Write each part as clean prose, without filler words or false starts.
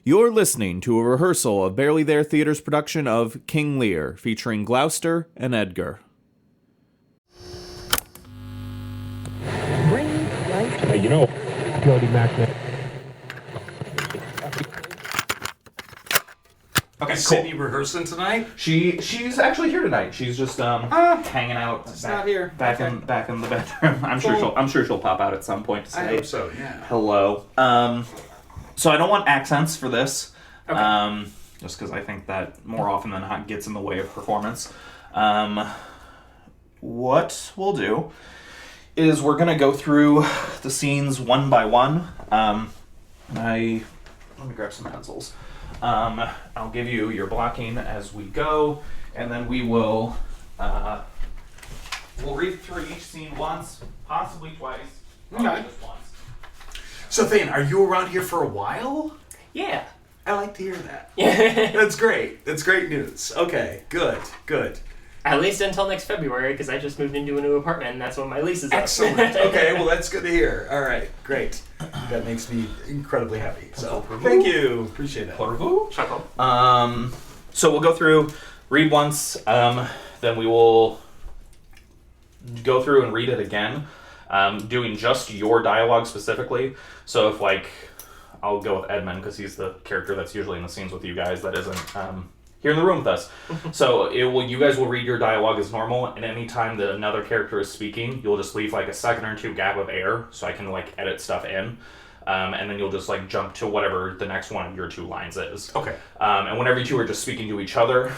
You're listening to a rehearsal of Barely There Theater's production of King Lear, featuring Gloucester and Edgar. Hey, you know, Jody Mackman. Okay, Sydney rehearsing tonight? She's actually here tonight. She's just hanging out. She's not here. Back in the bedroom. I'm sure she'll pop out at some point to say. I hope so. Yeah. Hello. So I don't want accents for this. Okay. Just because I think that more often than not gets in the way of performance. What we'll do is we're gonna go through the scenes one by one. Let me grab some pencils. I'll give you your blocking as we go, and then we'll read through each scene once, possibly twice, probably just once. So, Thayne, are you around here for a while? Yeah. I like to hear that. Yeah. That's great. That's great news. Okay, good. At least until next February, because I just moved into a new apartment, and that's when my lease is up. Excellent. Okay, well, that's good to hear. All right, great. That makes me incredibly happy. So, thank you. Appreciate it. So we'll go through, read once, then we will go through and read it again, doing just your dialogue specifically. So if, I'll go with Edmund, because he's the character that's usually in the scenes with you guys that isn't here in the room with us. So you guys will read your dialogue as normal, and any time that another character is speaking, you'll just leave a second or two gap of air so I can edit stuff in. And then you'll just jump to whatever the next one of your two lines is. Okay. And whenever you two are just speaking to each other,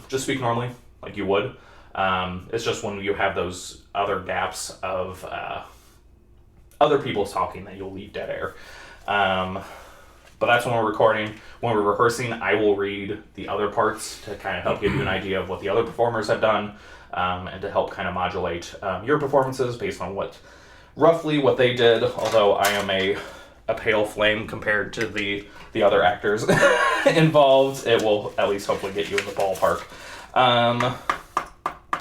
just speak normally, like you would. It's just when you have those other gaps of other people talking that you'll leave dead air. But that's when we're recording. When we're rehearsing, I will read the other parts to kind of help give you an idea of what the other performers have done, and to help kind of modulate your performances based on roughly what they did, although I am a pale flame compared to the other actors involved. It will at least hopefully get you in the ballpark.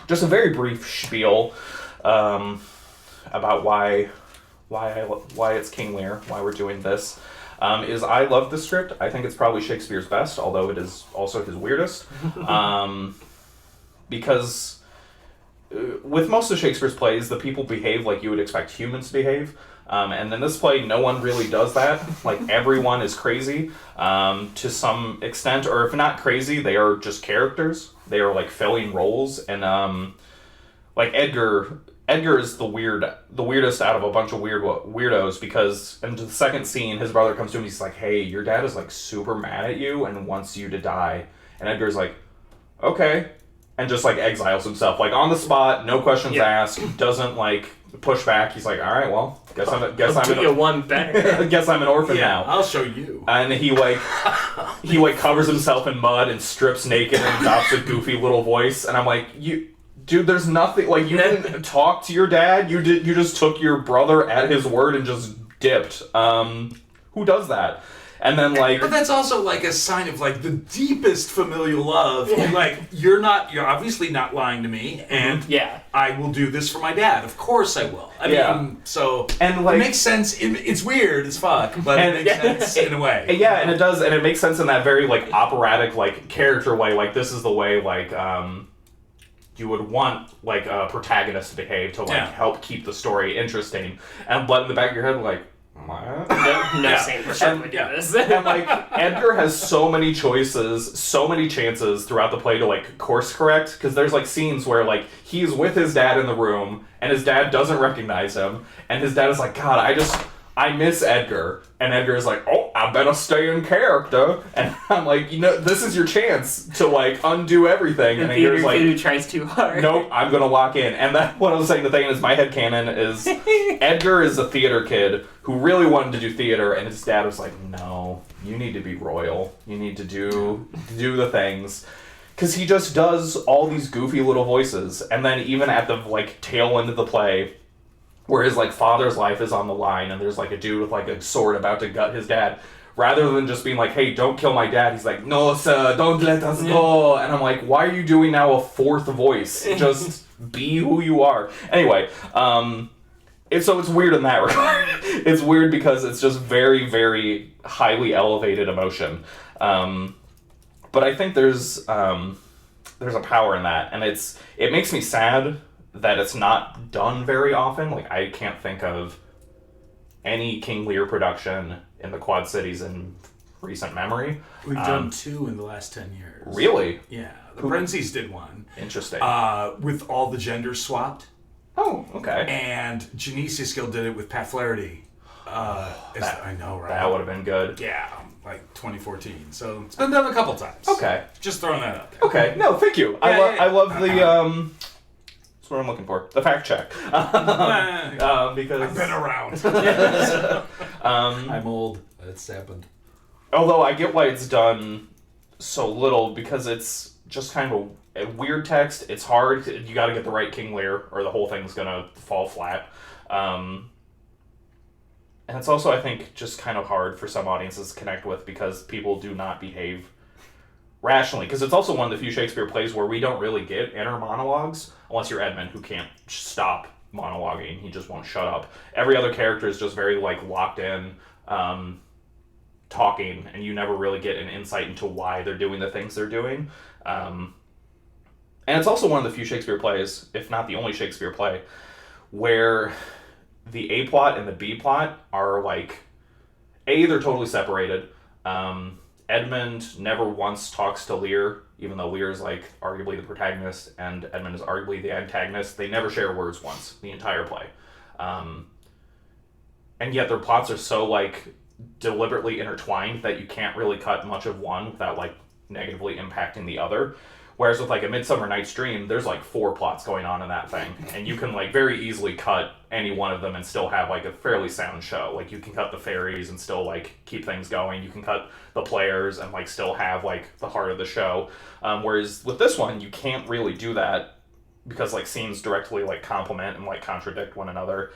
Just a very brief spiel about why it's King Lear, why we're doing this. Is I love the script. I think it's probably Shakespeare's best, although it is also his weirdest. Because with most of Shakespeare's plays, the people behave like you would expect humans to behave. And in this play, no one really does that. Everyone is crazy to some extent, or if not crazy, they are just characters. They are filling roles, and Edgar is the weirdest out of a bunch of weirdos, because in the second scene, his brother comes to him, he's like, hey, your dad is super mad at you and wants you to die. And Edgar's like, okay. And just exiles himself, on the spot, no questions asked, doesn't push back. He's like, all right, well, guess I'm an orphan now. I'll show you. And he covers himself in mud and strips naked and adopts a goofy little voice. And I'm like, dude, there's nothing, you didn't talk to your dad. You just took your brother at his word and just dipped. Who does that? And then but that's also a sign of the deepest familial love. You're obviously not lying to me, and I will do this for my dad. Of course I will. I mean, so and it makes sense. It's weird as fuck, but it makes sense in a way. Yeah, and it does, and it makes sense in that very operatic character way. This is the way you would want a protagonist to behave to help keep the story interesting. But in the back of your head what? No sane person would do this. And Edgar has so many choices, so many chances throughout the play to course correct, because there's scenes where he's with his dad in the room and his dad doesn't recognize him, and his dad is like, God, I miss Edgar. And Edgar is like, oh, I better stay in character. And I'm like, this is your chance to undo everything. And Edgar's like, who tries too hard. Nope, I'm gonna lock in. And that's what I was saying. The thing is, my headcanon is Edgar is a theater kid who really wanted to do theater, and his dad was like, no, you need to be royal. You need to do the things. Because he just does all these goofy little voices. And then even at the tail end of the play, where his father's life is on the line, and there's a dude with a sword about to gut his dad, rather than just being hey, don't kill my dad, he's like, no sir, don't let us go. And I'm like, why are you doing now a fourth voice? Just be who you are. Anyway, it's weird in that regard. It's weird because it's just very, very highly elevated emotion. But I think there's a power in that, and it makes me sad that it's not done very often. Like, I can't think of any King Lear production in the Quad Cities in recent memory. We've done 2 in the last 10 years. Really? Yeah. The Brenzies did one. Interesting. With all the genders swapped. Oh, okay. And Genesia Skill did it with Pat Flaherty. I know, right? That would have been good. Yeah, like 2014. So it's been done a couple times. Okay. Just throwing that out there. Okay. No, thank you. I love the... That's what I'm looking for. The fact check. Because... I've been around. I'm old. It's happened. Although I get why it's done so little, because it's just kind of a weird text. It's hard. You got to get the right King Lear, or the whole thing's going to fall flat. And it's also, I think, just kind of hard for some audiences to connect with, because people do not behave rationally. Because it's also one of the few Shakespeare plays where we don't really get inner monologues, unless you're Edmund, who can't stop monologuing. He just won't shut up. Every other character is just very, like, locked in, talking, and you never really get an insight into why they're doing the things they're doing. And it's also one of the few Shakespeare plays, if not the only Shakespeare play, where the A plot and the B plot are like, they're totally separated. Edmund never once talks to Lear, even though Lear is like arguably the protagonist and Edmund is arguably the antagonist. They never share words once, the entire play. And yet their plots are so like deliberately intertwined that you can't really cut much of one without like negatively impacting the other. Whereas with like A Midsummer Night's Dream, there's like 4 plots going on in that thing, and you can like very easily cut any one of them and still have like a fairly sound show. Like you can cut the fairies and still like keep things going. You can cut the players and like still have like the heart of the show. Whereas with this one, you can't really do that because like scenes directly like complement and like contradict one another.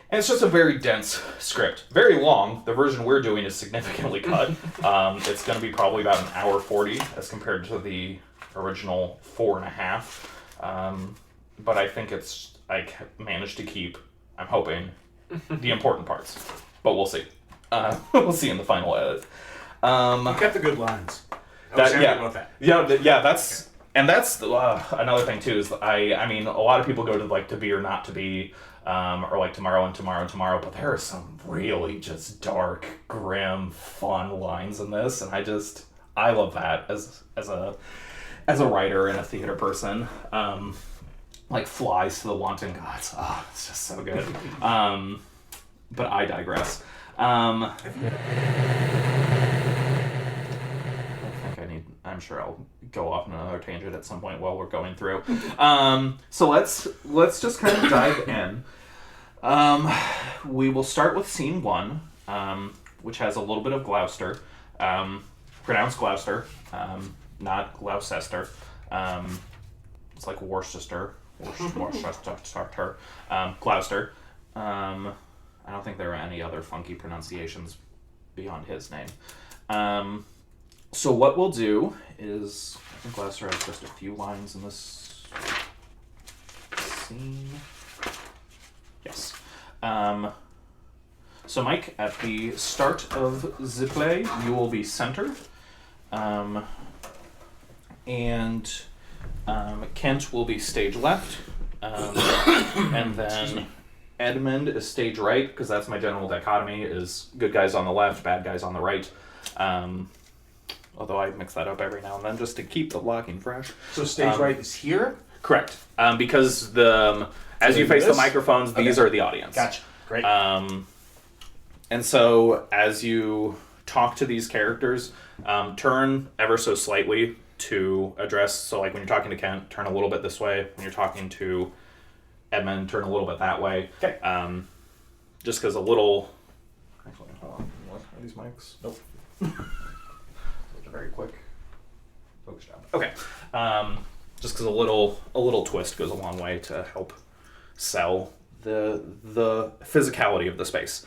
And it's just a very dense script. Very long. The version we're doing is significantly cut. It's going to be probably about 1:40 as compared to the original 4.5. But I think I managed to keep, I'm hoping, the important parts. But we'll see. We'll see in the final edit. You kept the good lines. I was happy about that. Yeah, that's... Okay. And that's another thing, too, is I mean, a lot of people go to, like, To Be or Not to Be, or, like, Tomorrow and Tomorrow and Tomorrow, but there are some really just dark, grim, fun lines in this, and I love that as a writer and a theater person. Like, Flies to the Wanton Gods. Oh, it's just so good. But I digress. I'm sure I'll go off on another tangent at some point while we're going through. So let's just kind of dive in. We will start with scene 1, which has a little bit of Gloucester. Pronounced Gloucester, not Gloucester. It's like Worcester. Gloucester. I don't think there are any other funky pronunciations beyond his name. So what we'll do is, I think Gloucester has just a few lines in this scene. Yes. So Mike, at the start of the play, you will be center. And Kent will be stage left. And then Edmund is stage right, because that's my general dichotomy, is good guys on the left, bad guys on the right. Although I mix that up every now and then just to keep the blocking fresh. So stage right is here? Correct. Because as you face the microphones, these are the audience. Gotcha. Great. And so as you talk to these characters, turn ever so slightly to address, so like when you're talking to Kent, turn a little bit this way. When you're talking to Edmund, turn a little bit that way. Okay. Just because a little... Actually, hold on. What are these mics? Nope. Very quick focus job. Okay. Just because a little twist goes a long way to help sell the physicality of the space.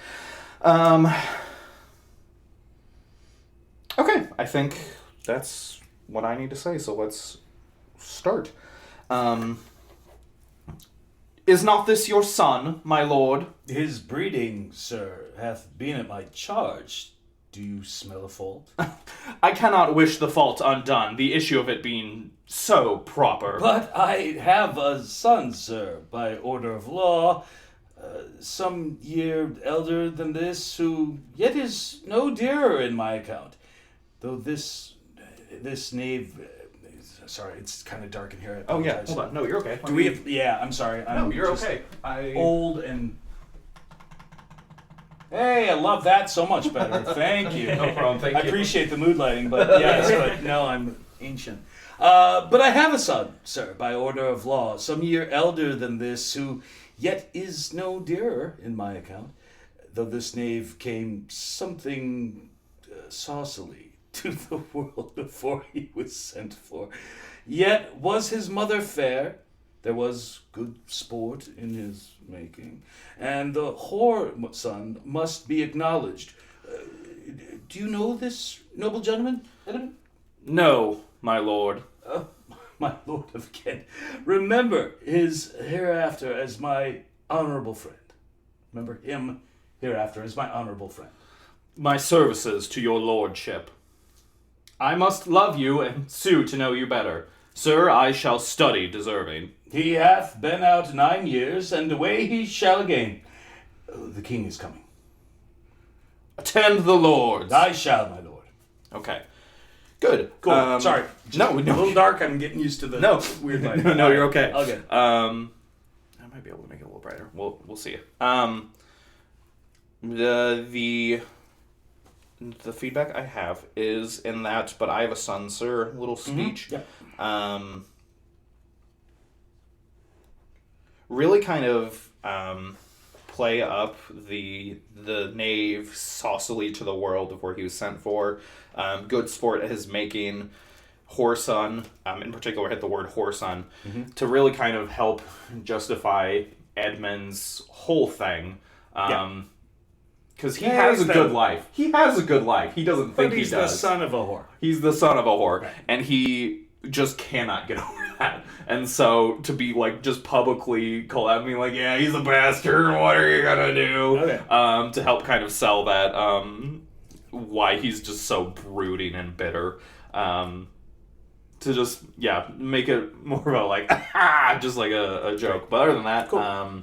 Okay, I think that's what I need to say, so let's start. Is not this your son, my lord? His breeding, sir, hath been at my charge. Do you smell a fault? I cannot wish the fault undone, the issue of it being so proper. But I have a son, sir, by order of law, some year elder than this, who yet is no dearer in my account. Though this knave... sorry, it's kind of dark in here. I apologize. Hold on. No, you're okay. Do we have... Yeah, I'm sorry. No, you're just okay. Old and... Hey, I love that so much better. Thank you. No problem. Thank you. I appreciate the mood lighting, but yes, but no, I'm ancient. But I have a son, sir, by order of law, some year elder than this, who yet is no dearer in my account, though this knave came something saucily to the world before he was sent for. Yet was his mother fair, there was good sport in his making, and the whore son must be acknowledged. Do you know this noble gentleman, Edmund? No, my lord. My lord of Kent, remember his hereafter as my honorable friend. Remember him hereafter as my honorable friend. My services to your lordship. I must love you and sue to know you better. Sir, I shall study deserving. He hath been out 9 years, and away he shall again. The king is coming. Attend the lords. I shall, my lord. Okay. Good. Cool. Sorry. No, A little dark. I'm getting used to the weird light. No, you're okay. Okay. I might be able to make it a little brighter. We'll see. The feedback I have is in that, but I have a son, sir. Little speech. Mm-hmm. Yeah. Really kind of play up the knave saucily to the world of where he was sent for. Good sport at his making. Whoreson, in particular, hit the word whoreson, to really kind of help justify Edmund's whole thing. Because he has a good life. He has a good life. He doesn't think he does. But he's the son of a whore. He's the son of a whore. Right. And he just cannot get over that. And so to be like just publicly call out me like, yeah, he's a bastard. What are you gonna do? Okay. To help kind of sell that, why he's just so brooding and bitter. To just, make it more of a like, just like a joke. But other than that, cool. I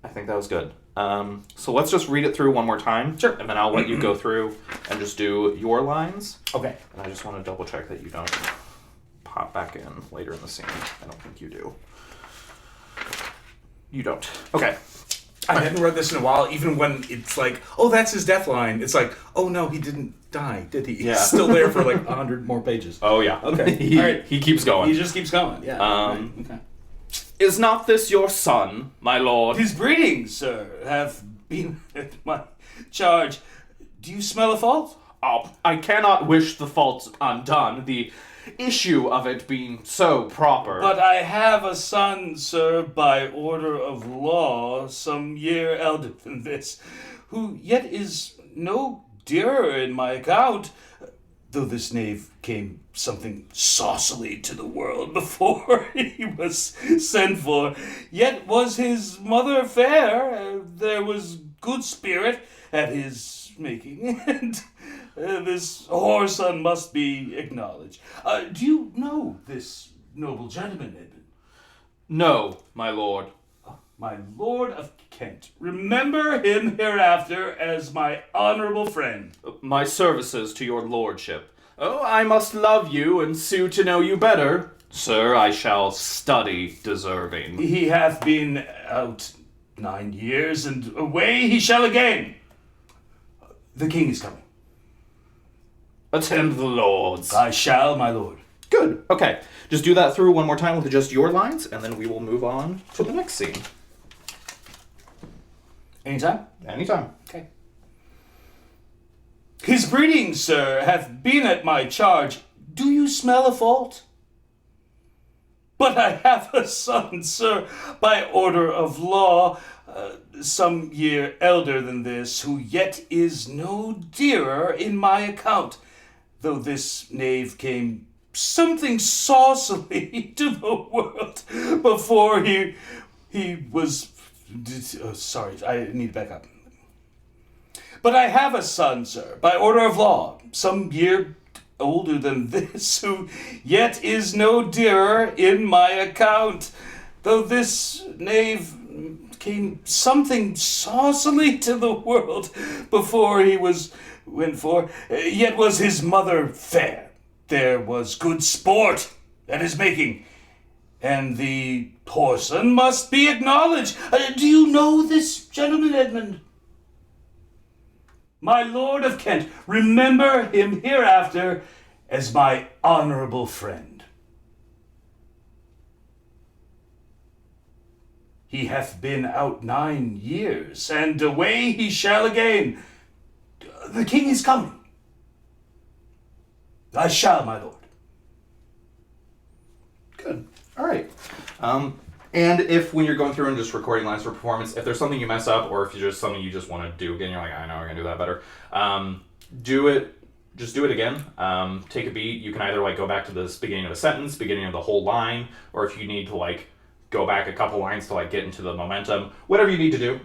think that was good. So let's just read it through one more time. Sure. And then I'll let you go through and just do your lines. Okay. And I just want to double check that you don't pop back in later in the scene. I don't think you do. You don't. Okay. I hadn't read this in a while, even when it's like, oh, that's his death line. It's like, oh no, he didn't die, did he? Yeah. He's still there for like 100 more pages. Oh, yeah. Okay. All right. He keeps going. He just keeps going, yeah. Okay. Is not this your son, my lord? His breeding, sir, have been at my charge. Do you smell a fault? Oh, I cannot wish the fault undone, the issue of it being so proper. But I have a son, sir, by order of law, some year elder than this, who yet is no dearer in my account, though this knave came something saucily to the world before he was sent for, yet was his mother fair, there was good spirit at his making, and this whoreson must be acknowledged. Do you know this noble gentleman, Edmund? No, my lord. My lord of Kent, remember him hereafter as my honorable friend. My services to your lordship. Oh, I must love you and sue to know you better. Sir, I shall study deserving. He hath been out 9 years, and away he shall again. The king is coming. Attend the lords. I shall, my lord. Good. Okay. Just do that through one more time with just your lines, and then we will move on to the next scene. Anytime? Anytime. Okay. His breeding, sir, hath been at my charge. Do you smell a fault? But I have a son, sir, by order of law, some year elder than this, who yet is no dearer in my account, though this knave came something saucily to the world before he was... sorry, I need to back up. But I have a son, sir, by order of law, some year older than this, who yet is no dearer in my account, though this knave came something saucily to the world before he went for, yet was his mother fair. There was good sport at his making, and the whoreson must be acknowledged. Do you know this gentleman, Edmund? My Lord of Kent, remember him hereafter as my honorable friend. He hath been out 9 years, and away he shall again. The king is coming. I shall, my lord. Good. All right. And if when you're going through and just recording lines for performance, if there's something you mess up, or if you just something you just want to do again, you're like, I know I can do that better. Do it. Just do it again. Take a beat. You can either like go back to the beginning of a sentence, beginning of the whole line, or if you need to like go back a couple lines to like get into the momentum, whatever you need to do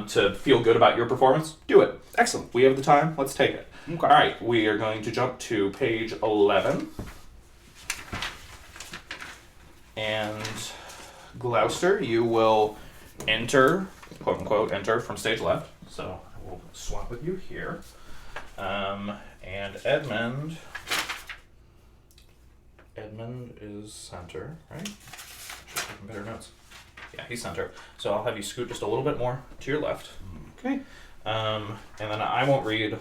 to feel good about your performance, do it. Excellent. We have the time. Let's take it. Okay. All right. We are going to jump to page 11. And Gloucester, you will enter, quote unquote, enter from stage left. So I will swap with you here. And Edmund is center, right? Should have better notes. Yeah, he's center. So I'll have you scoot just a little bit more to your left. Okay. And then I won't read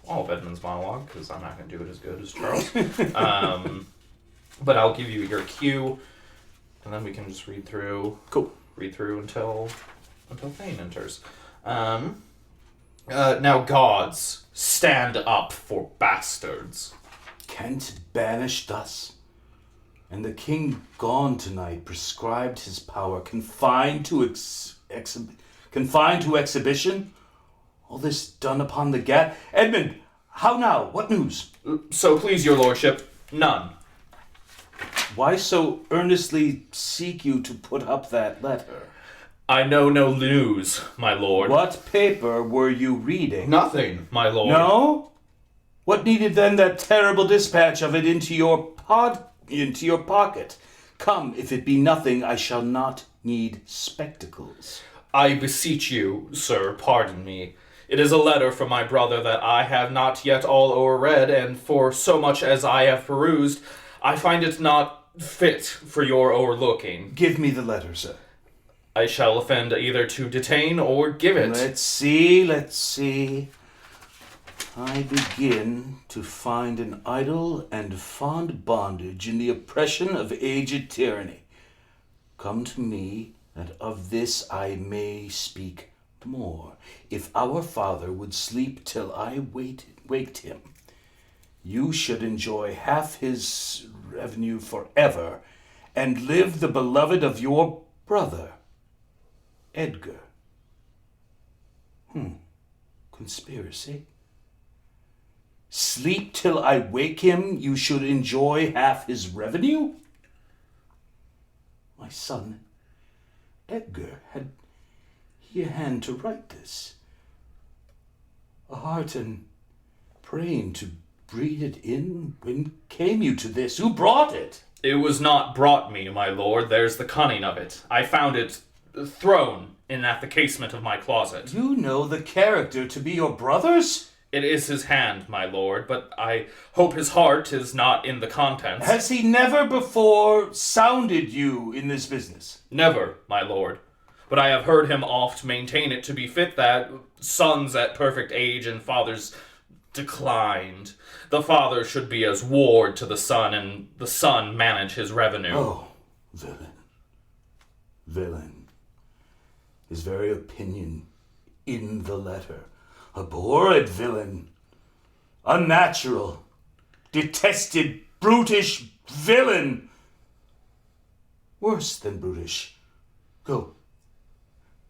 all of Edmund's monologue because I'm not going to do it as good as Charles. But I'll give you your cue. And then we can just read through. Cool. Read through until Thayne enters. Now, gods, stand up for bastards. Kent banished thus, and the king gone tonight, prescribed his power, confined to exhibition. All this done upon the gad. Edmund, how now? What news? So please your lordship, none. Why so earnestly seek you to put up that letter? I know no news, my lord. What paper were you reading? Nothing, my lord. No? What needed then that terrible dispatch of it into your pocket? Come, if it be nothing, I shall not need spectacles. I beseech you, sir, pardon me. It is a letter from my brother that I have not yet all o'erread, and for so much as I have perused, I find it not fit for your o'erlooking. Give me the letter, sir. I shall offend either to detain or give it. Let's see. I begin to find an idle and fond bondage in the oppression of aged tyranny. Come to me, and of this I may speak more. If our father would sleep till I waked him, you should enjoy half his revenue forever, and live the beloved of your brother, Edgar. Conspiracy? Sleep till I wake him, you should enjoy half his revenue? My son, Edgar, had he a hand to write this? A heart and brain to breed it in? When came you to this? Who brought it? It was not brought me, my lord. There's the cunning of it. I found it thrown in at the casement of my closet. You know the character to be your brother's? It is his hand, my lord, but I hope his heart is not in the contents. Has he never before sounded you in this business? Never, my lord. But I have heard him oft maintain it to be fit that sons at perfect age and fathers declined. The father should be as ward to the son, and the son manage his revenue. Oh, villain. His very opinion in the letter. Abhorred villain. Unnatural. Detested, brutish villain. Worse than brutish. Go.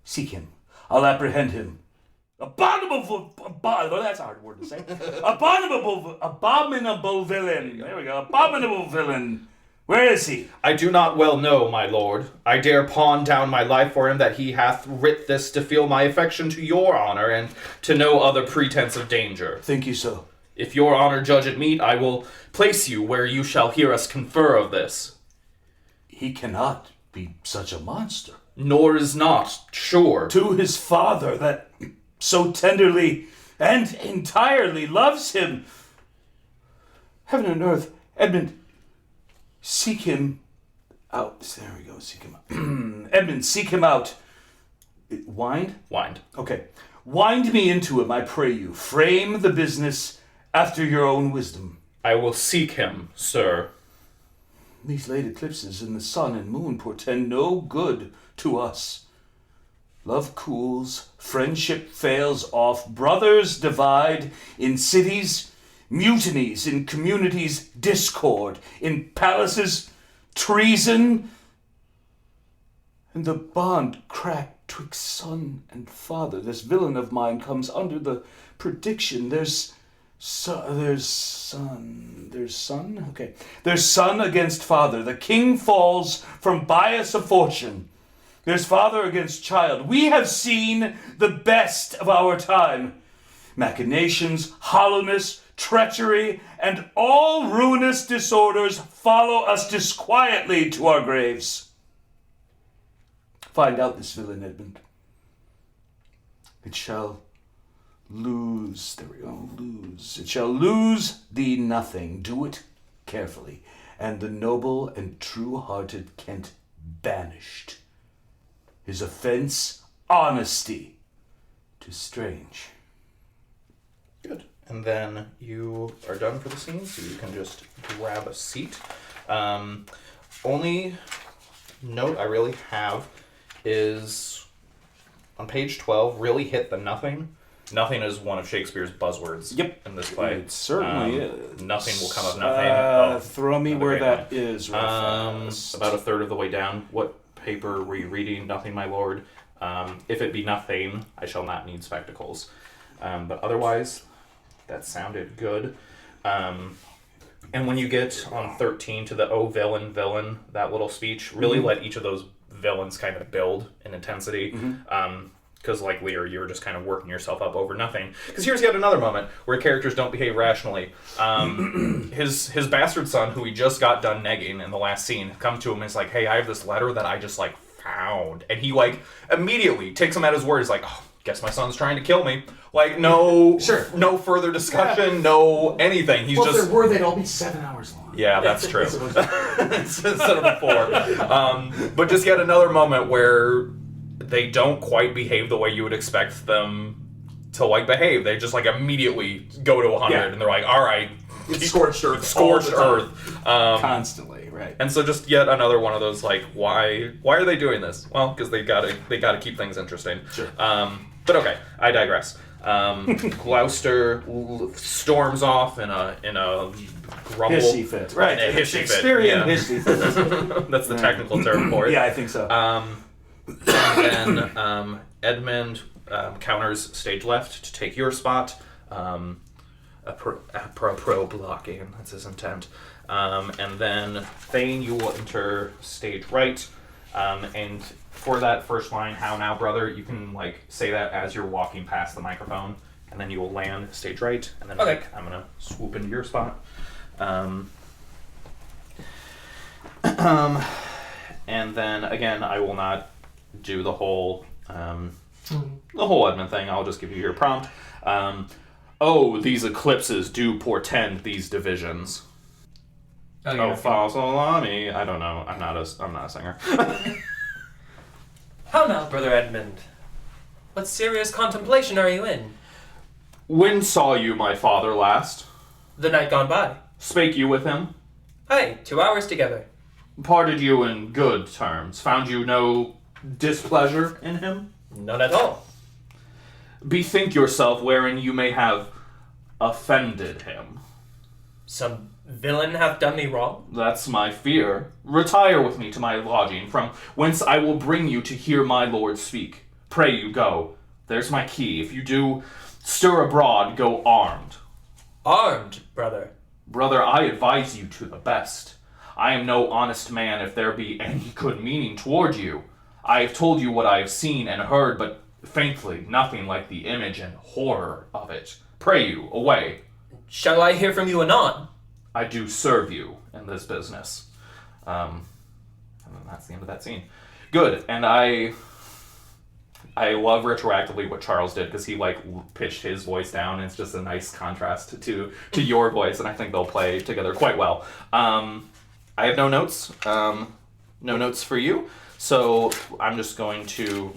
Seek him. I'll apprehend him. Well, that's a hard word to say. Abominable villain. There we go. Abominable villain. Where is he? I do not well know, my lord. I dare pawn down my life for him that he hath writ this to feel my affection to your honor and to no other pretense of danger. Think you so? If your honor judge it meet, I will place you where you shall hear us confer of this. He cannot be such a monster. Nor is not, sure. To his father that so tenderly and entirely loves him. Heaven and earth, Edmund, seek him out. There we go, seek him out. Edmund, seek him out. Wind? Wind. Okay. Wind me into him, I pray you. Frame the business after your own wisdom. I will seek him, sir. These late eclipses in the sun and moon portend no good to us. Love cools, friendship fails off, brothers divide, in cities mutinies, in communities discord, in palaces treason, and the bond cracked twixt son and father. This villain of mine comes under the prediction. There's son against father. The king falls from bias of fortune. There's father against child. We have seen the best of our time. Machinations, hollowness, treachery, and all ruinous disorders follow us disquietly to our graves. Find out this villain, Edmund. It shall lose. It shall lose thee nothing. Do it carefully. And the noble and true-hearted Kent banished. His offense, honesty. 'Tis strange. Good. And then you are done for the scene, so you can just grab a seat. Only note I really have is on page 12, really hit the nothing. Nothing is one of Shakespeare's buzzwords in this play. It certainly is. Nothing will come of nothing. Throw me where that is. About a third of the way down. What paper were you reading? Nothing, my lord. If it be nothing, I shall not need spectacles. But otherwise, that sounded good. And when you get on 13 to the "oh, villain, villain," that little speech, really let each of those villains kind of build in intensity. Because like Lear, you were just kind of working yourself up over nothing. Because here's yet another moment where characters don't behave rationally. His bastard son, who he just got done negging in the last scene, comes to him and is like, "Hey, I have this letter that I just like found," and he like immediately takes him at his word. He's like, "Oh, guess my son's trying to kill me." Like no further discussion, no anything. He's just. If there were, they'd all be 7 hours long. Yeah, that's true. Instead of 4. But just yet another moment where they don't quite behave the way you would expect them to like behave. They just like immediately go to 100 and they're like, all right. It's scorched earth. Scorched earth. Constantly, right. And so just yet another one of those like, why are they doing this? Well, because they gotta keep things interesting. Sure. But okay, I digress. Gloucester storms off in a grumble. Hissy fit. Right. A hissy fit. Shakespearean hissy fit. That's the technical term for it. Yeah, I think so. And then Edmund counters stage left to take your spot. Pro blocking, that's his intent. And then Thayne, you will enter stage right. And for that first line, "How now, brother," you can like say that as you're walking past the microphone, and then you will land stage right. And then I'm gonna swoop into your spot. And then again, I will not do the whole Edmund thing. I'll just give you your prompt. "Oh, these eclipses do portend these divisions." Oh, Fasolami. I don't know. I'm not a singer. How now, Brother Edmund? What serious contemplation are you in? "When saw you my father last? The night gone by. Spake you with him? Aye, 2 hours together. Parted you in good terms? Found you no displeasure in him? None at all. Bethink yourself wherein you may have offended him." Some villain hath done me wrong? "That's my fear. Retire with me to my lodging, from whence I will bring you to hear my lord speak. Pray you go, there's my key. If you do stir abroad, go armed. Armed, brother. Brother, I advise you to the best. I am no honest man if there be any good meaning toward you. I have told you what I have seen and heard, but faintly, nothing like the image and horror of it. Pray you, away. Shall I hear from you anon? I do serve you in this business. And then that's the end of that scene. Good, and I love retroactively what Charles did, because he pitched his voice down, and it's just a nice contrast to your voice, and I think they'll play together quite well. I have no notes. No notes for you. So I'm just going to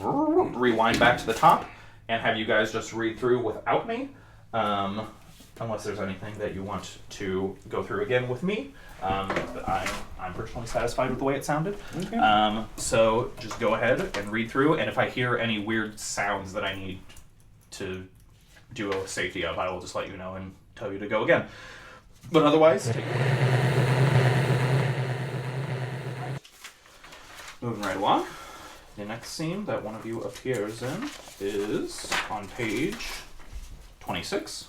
rewind back to the top and have you guys just read through without me. Unless there's anything that you want to go through again with me. But I'm personally satisfied with the way it sounded. Okay. So just go ahead and read through, and if I hear any weird sounds that I need to do a safety of, I will just let you know and tell you to go again. But otherwise, take it. Moving right along. The next scene that one of you appears in is on page 26.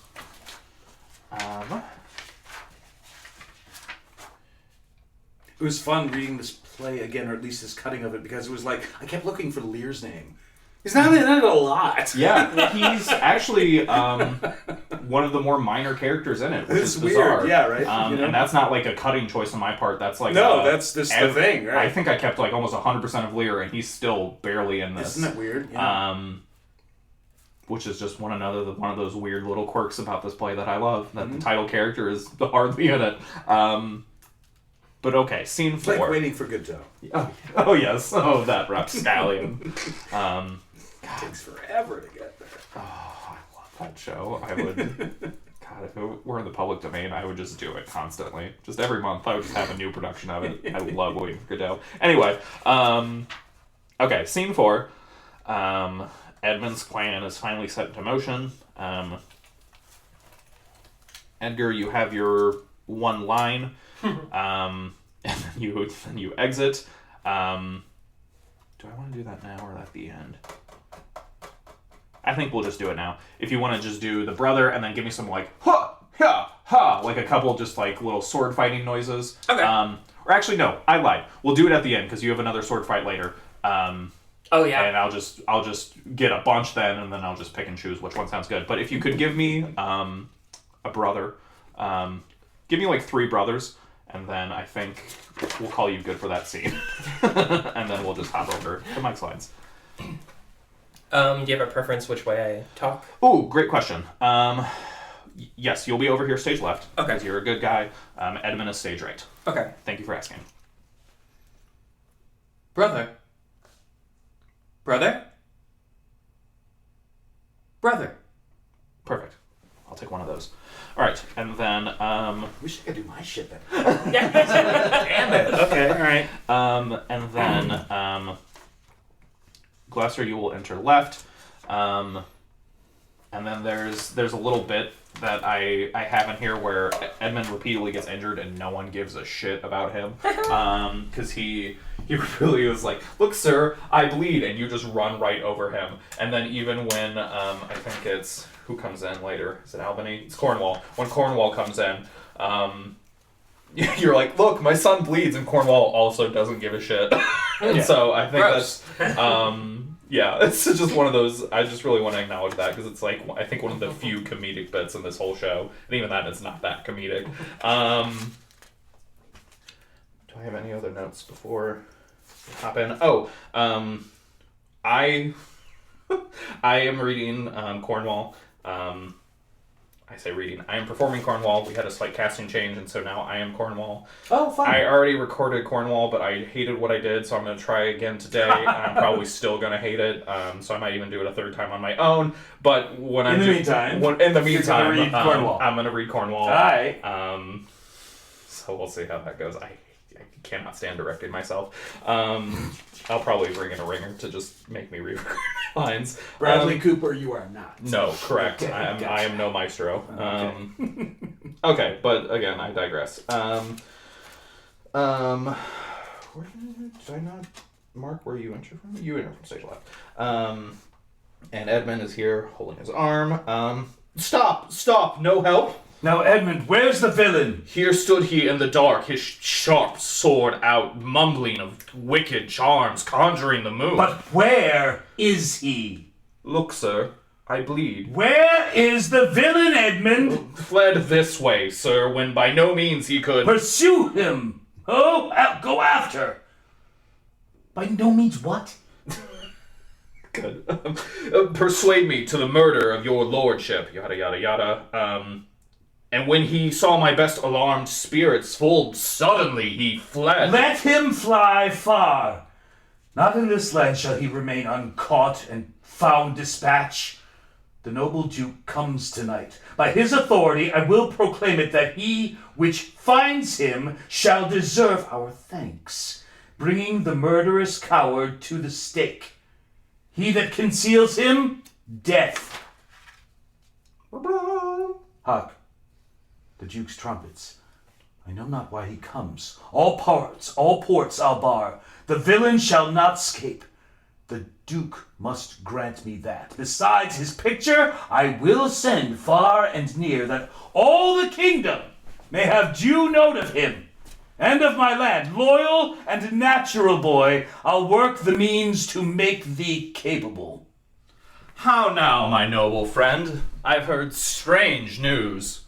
It was fun reading this play again, or at least this cutting of it, because it was like, I kept looking for Lear's name. He's not in it a lot. Yeah, he's actually one of the more minor characters in it, which is bizarre. Weird, yeah, right? And that's not like a cutting choice on my part. That's like that's the thing, right? I think I kept like almost 100% of Lear, and he's still barely in this. Isn't that weird? Yeah. Which is just one of those weird little quirks about this play that I love. That the title character is hardly in it. But okay, scene 4. Like Waiting for Godot. Oh yes. Oh, that rapscallion. It takes forever to get there. Oh, I love that show. I would. God, if it were in the public domain, I would just do it constantly. Just every month, I would just have a new production of it. I love Waiting for Godot. Anyway, okay, scene 4. Edmund's plan is finally set into motion. Edgar, you have your one line, and then you exit. Do I want to do that now or at the end? I think we'll just do it now. If you want to just do the brother and then give me some like ha ha ha, like a couple just like little sword fighting noises. Okay. Or actually no, I lied. We'll do it at the end because you have another sword fight later. Oh yeah. And I'll just get a bunch then, and then I'll just pick and choose which one sounds good. But if you could give me a brother, give me like 3 brothers, and then I think we'll call you good for that scene. And then we'll just hop over to Mike's lines. Do you have a preference which way I talk? Oh, great question. Yes, you'll be over here stage left. Okay. Because you're a good guy. Edmund is stage right. Okay. Thank you for asking. Brother. Brother? Brother. Perfect. I'll take one of those. All right, and then Wish I could do my shit then. damn it. Okay, all right. And then Gloucester, you will enter left. And then there's a little bit that I have in here where Edmund repeatedly gets injured and no one gives a shit about him. Because he really was like, look, sir, I bleed, and you just run right over him. And then even when, I think it's, who comes in later? Is it Albany? It's Cornwall. When Cornwall comes in, you're like, look, my son bleeds, and Cornwall also doesn't give a shit. And so I think that's... yeah, it's just one of those, I just really want to acknowledge that, because it's like, I think one of the few comedic bits in this whole show, and even that is not that comedic. Do I have any other notes before we hop in? Oh, I am reading Cornwall. I say reading. I am performing Cornwall. We had a slight casting change, and so now I am Cornwall. Oh, fun. I already recorded Cornwall, but I hated what I did, so I'm going to try again today. And I'm probably still going to hate it, so I might even do it a third time on my own. But when in the meantime, I'm going to read Cornwall. All right. So we'll see how that goes. I cannot stand directing myself. I'll probably bring in a ringer to just make me read lines. Bradley Cooper, you are not. No, correct. Okay, I am no maestro. Okay. Okay, but again, I digress. Where did I not mark where you enter from? You enter from stage left. And Edmund is here holding his arm. Stop, no help. Now, Edmund, where's the villain? Here stood he in the dark, his sharp sword out, mumbling of wicked charms, conjuring the moon. But where is he? Look, sir, I bleed. Where is the villain, Edmund? Fled this way, sir, when by no means he could... Pursue him! Oh, go after! By no means what? Good. Persuade me to the murder of your lordship, yada yada yada. And when he saw my best alarmed spirits full suddenly he fled. Let him fly far. Not in this land shall he remain uncaught and found dispatch. The noble Duke comes tonight. By his authority I will proclaim it that he which finds him shall deserve our thanks, bringing the murderous coward to the stake. He that conceals him, death. Hark, the Duke's trumpets. I know not why he comes. All ports I'll bar. The villain shall not scape. The Duke must grant me that. Besides his picture, I will send far and near, that all the kingdom may have due note of him. And of my land, loyal and natural boy, I'll work the means to make thee capable. How now, my noble friend? I've heard strange news.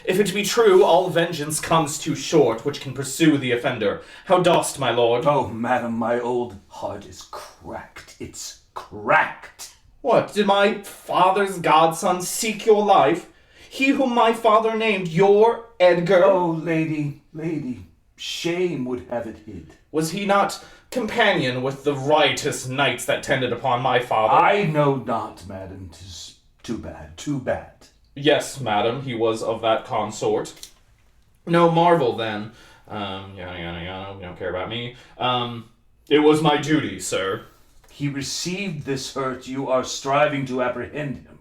If it be true, all vengeance comes too short, which can pursue the offender. How dost, my lord? Oh, madam, my old heart is cracked. It's cracked. What, did my father's godson seek your life? He whom my father named your Edgar? Oh, lady, shame would have it hid. Was he not companion with the riotous knights that tended upon my father? I know not, madam. 'Tis too bad. Yes, madam, he was of that consort. No marvel, then. Yada, we don't care about me. It was my duty, sir. He received this hurt. You are striving to apprehend him.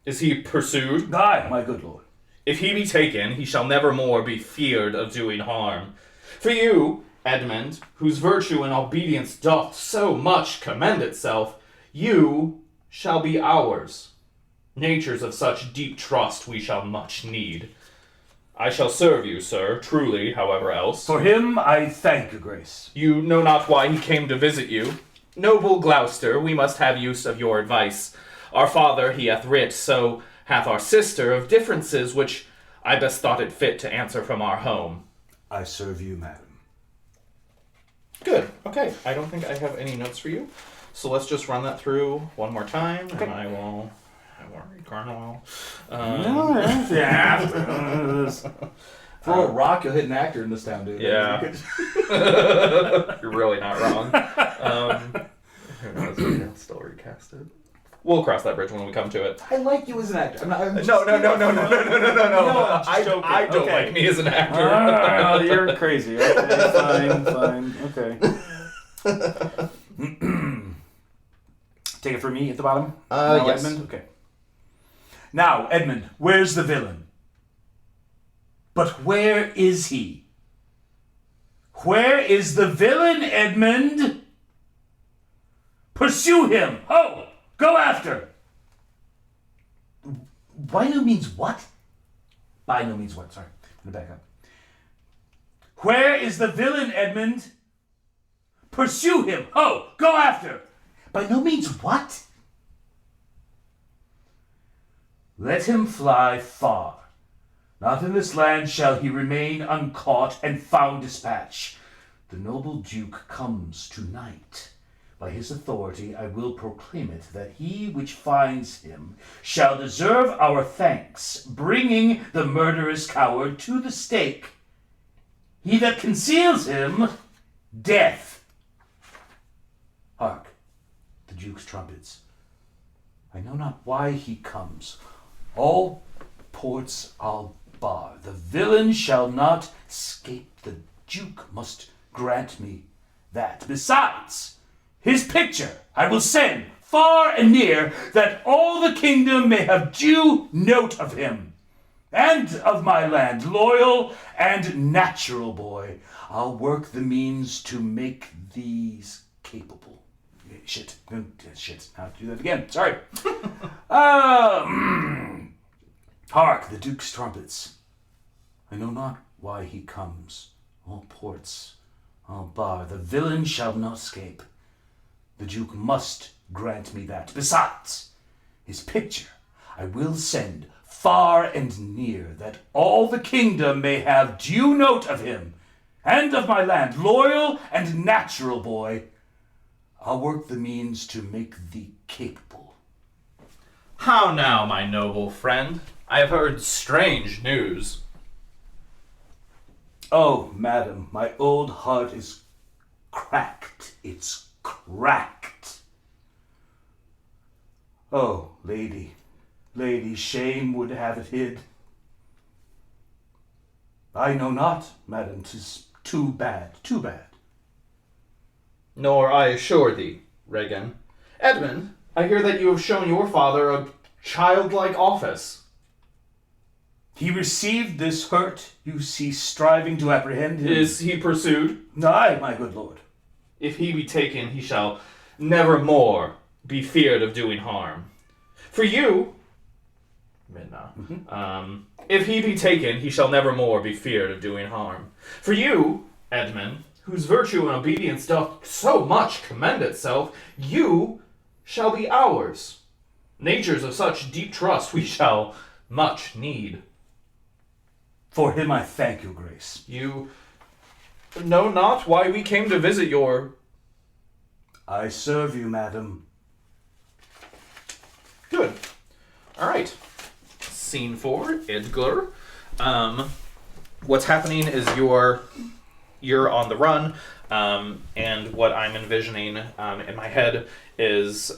Is he pursued? Aye, my good lord. If he be taken, he shall never more be feared of doing harm. For you, Edmund, whose virtue and obedience doth so much commend itself, you shall be ours. Natures of such deep trust we shall much need. I shall serve you, sir, truly, however else. For him I thank your grace. You know not why he came to visit you. Noble Gloucester, we must have use of your advice. Our father he hath writ, so hath our sister, of differences which I best thought it fit to answer from our home. I serve you, madam. Good. Okay. I don't think I have any notes for you. So let's just run that through one more time, okay. And I won't read Carnwell. Throw a rock, you'll hit an actor in this town, dude. Yeah. You're really not wrong. Who knows? We can still recast it. We'll cross that bridge when we come to it. I like you as an actor. I'm just, No. I don't like me as an actor. Oh, you're crazy. Okay, fine. Okay. Take it from me at the bottom? Now, yes. Edmund? Okay. Now, Edmund, where's the villain? But where is he? Where is the villain, Edmund? Pursue him! Ho! Go after! By no means what? By no means what? Sorry. I'm going to back up. Where is the villain, Edmund? Pursue him! Ho! Go after! By no means what? Let him fly far. Not in this land shall he remain uncaught and found dispatch. The noble Duke comes tonight. By his authority I will proclaim it, that he which finds him shall deserve our thanks, bringing the murderous coward to the stake. He that conceals him, death. Hark, the Duke's trumpets. I know not why he comes. All ports I'll bar. The villain shall not escape. The Duke must grant me that. Besides, his picture I will send far and near, that all the kingdom may have due note of him. And of my land, loyal and natural boy, I'll work the means to make these capable. Shit. Now do that again. Sorry. Hark, the Duke's trumpets. I know not why he comes. All ports, all bar. The villain shall not escape. The Duke must grant me that. Besides, his picture I will send far and near, that all the kingdom may have due note of him, and of my land, loyal and natural boy. I'll work the means to make thee capable. How now, my noble friend? I have heard strange news. Oh, madam, my old heart is cracked. It's cracked. Oh, lady, shame would have it hid. I know not, madam, 'tis too bad. Nor I assure thee, Regan. Edmund, I hear that you have shown your father a childlike office. He received this hurt, you see, striving to apprehend him. Is he pursued? Aye, my good lord. If he be taken, he shall never more be feared of doing harm. For you, Midna, if he be taken, he shall never more be feared of doing harm. For you, Edmund, whose virtue and obedience doth so much commend itself, you shall be ours. Natures of such deep trust we shall much need. For him I thank your grace. You know not why we came to visit your... I serve you, madam. Good. All right. Scene 4, Edgar. What's happening is you're on the run, and what I'm envisioning in my head is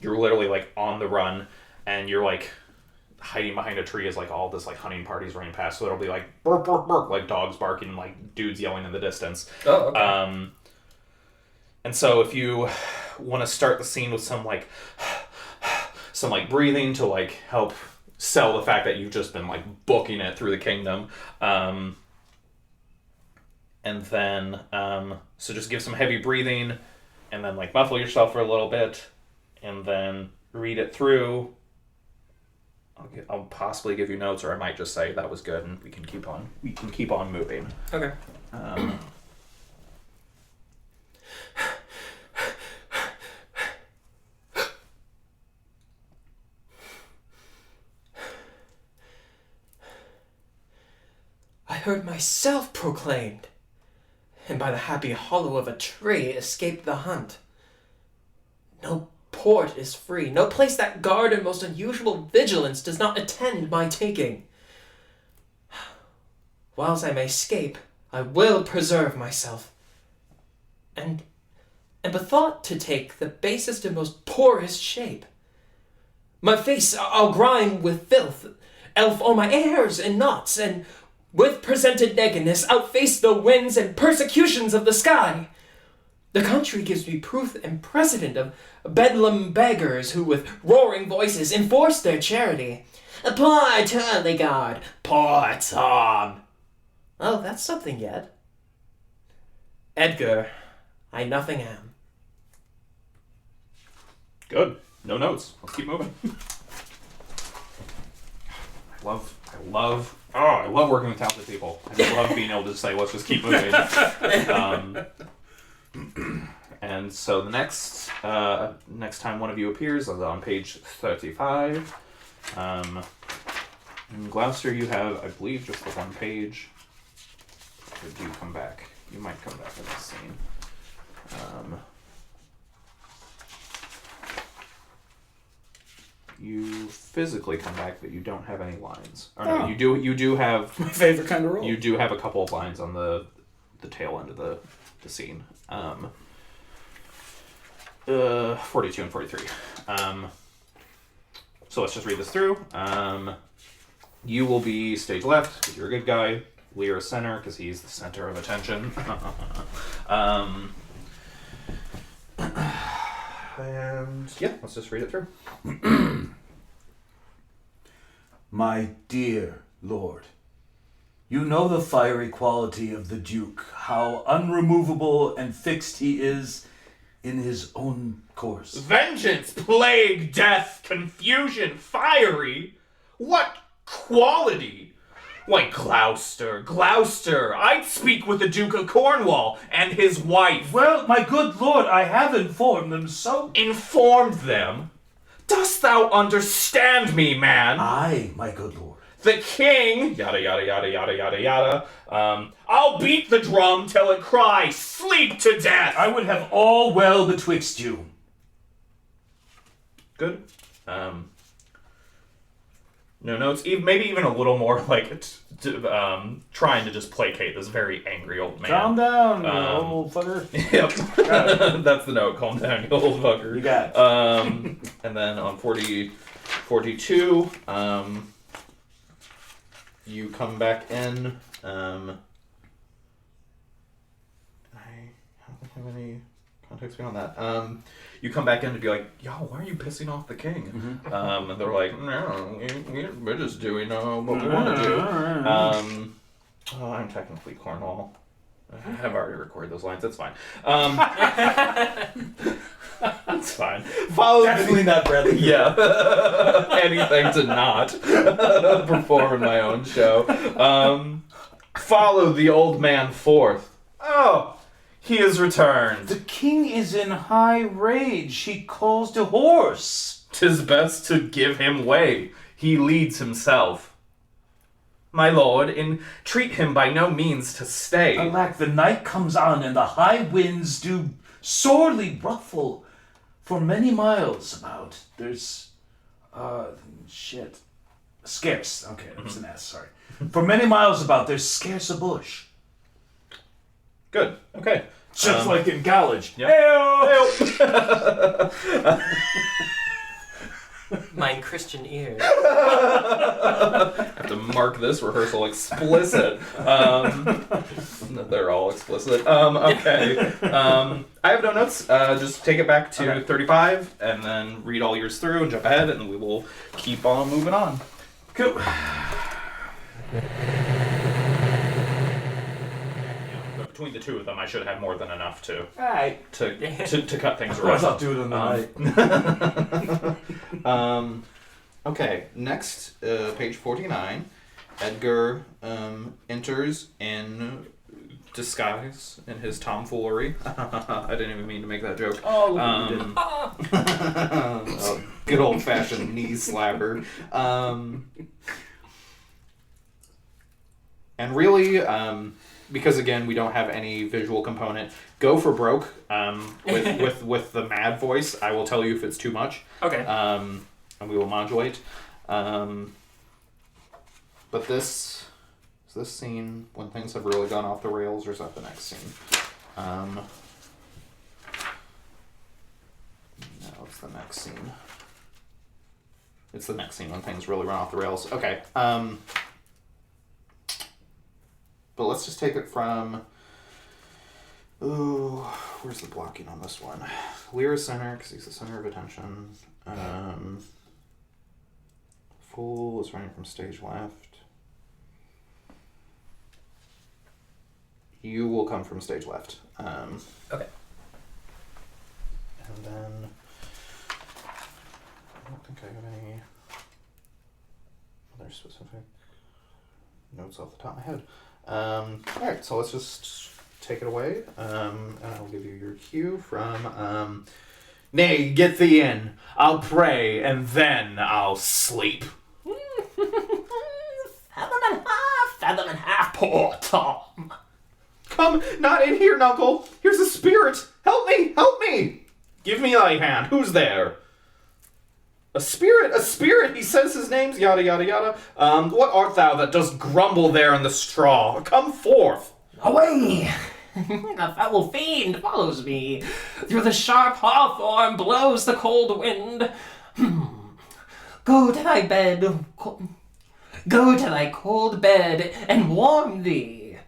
you're literally like on the run, and you're like hiding behind a tree as like all this like hunting parties running past. So it'll be like burp burp burp, like dogs barking, and like dudes yelling in the distance. Oh, okay. And so if you want to start the scene with some like breathing to like help sell the fact that you've just been like booking it through the kingdom. And then, so just give some heavy breathing and then like muffle yourself for a little bit and then read it through. I'll possibly give you notes, or I might just say that was good and we can keep on moving. Okay. I heard myself proclaimed, and by the happy hollow of a tree escaped the hunt. No port is free, no place that guard and most unusual vigilance does not attend my taking. Whilst I may escape, I will preserve myself. And bethought to take the basest and most poorest shape. My face I'll grime with filth, elf all my hairs and knots, and with presented nakedness outface the winds and persecutions of the sky. The country gives me proof and precedent of bedlam beggars who with roaring voices enforce their charity. Poor Turligard, poor Tom. Oh, that's something yet. Edgar, I nothing am. Good. No notes. Let's keep moving. I love working with talented people. I just love being able to say, let's just keep moving. And so the next time one of you appears is on page 35. In Gloucester, you have, I believe, just the one page. Or do you come back? You might come back in this scene. You physically come back, but you don't have any lines. Or no, you do have My favorite kind of role. You do have a couple of lines on the tail end of the scene. 42 and 43. So let's just read this through. You will be stage left because you're a good guy. Lear is center because he's the center of attention. And yeah, let's just read it through. My dear lord, you know the fiery quality of the Duke, how unremovable and fixed he is in his own course. Vengeance, plague, death, confusion, fiery. What quality? Why, Gloucester, I'd speak with the Duke of Cornwall and his wife. Well, my good lord, I have informed them so. Informed them? Dost thou understand me, man? Aye, my good lord. The king, yada yada yada yada yada yada. I'll beat the drum till it cries, sleep to death. I would have all well betwixt you. Good. No notes. Maybe even a little more like trying to just placate this very angry old man. Calm down, you old fucker. Yep. That's the note. Calm down, you old fucker. You got it. And then on 42, you come back in. I don't have any context beyond that. You come back in to be like, yo, why are you pissing off the king? And they're like, no, we're just doing what we want to do. I'm technically Cornwall. I've already recorded those lines. It's fine. It's fine. Definitely not Bradley. Yeah. Anything to not perform in my own show. Follow the old man forth. Oh, he is returned. The king is in high rage. He calls to horse. 'Tis best to give him way. He leads himself. My lord, entreat him by no means to stay. Alack, the night comes on, and the high winds do sorely ruffle. For many miles about, there's, scarce. Okay, that's an S, sorry. For many miles about, there's scarce a bush. Good. Okay. Just like in college. Yep. Mine Christian ears. Have to mark this rehearsal explicit. They're all explicit. Okay. I have no notes. Just take it back to 35 and then read all yours through and jump ahead, and we will keep on moving on. Cool. Between the two of them, I should have more than enough to Alright. to cut things I around. thought do it on the night. Okay, next, page 49. Edgar enters in disguise in his tomfoolery. I didn't even mean to make that joke. Oh, Oh, good old-fashioned knee slapper. And really, because again we don't have any visual component, go for broke with the mad voice. I will tell you if it's too much. Okay. And we will modulate. But is this scene when things have really gone off the rails, or is that the next scene? No, it's the next scene. It's the next scene when things really run off the rails. Okay. But let's just take it from... Ooh, where's the blocking on this one? Lear is center, because he's the center of attention. Fool is running from stage left. You will come from stage left. Okay. And then... I don't think I have any other specific notes off the top of my head. Alright, so let's just take it away, and I'll give you your cue from, Nay, get thee in. I'll pray, and then I'll sleep. Fathom and half, poor Tom. Come not in here, Knuckle. Here's a spirit. Help me, help me. Give me thy hand. Who's there? A spirit, he says his name's yada yada yada. What art thou that dost grumble there in the straw? Come forth. Away! A foul fiend follows me. Through the sharp hawthorn blows the cold wind. Go to thy bed. Go to thy cold bed and warm thee.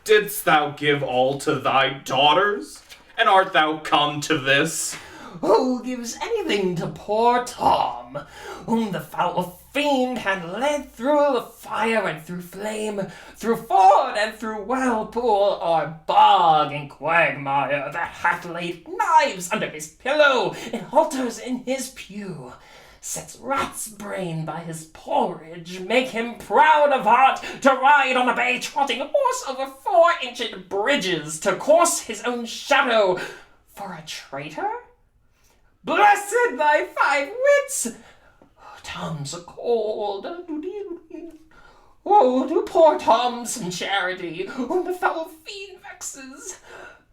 Didst thou give all to thy daughters? And art thou come to this? Who gives anything to poor Tom, whom the foul fiend had led through the fire and through flame, through ford and through whirlpool or bog and quagmire, that hath laid knives under his pillow and halters in his pew, sets rat's brain by his porridge, make him proud of heart to ride on a bay trotting horse over 4-inch bridges, to course his own shadow for a traitor? Blessed thy 5 wits! Tom's a cold. Oh, do poor Tom some charity, whom the foul fiend vexes.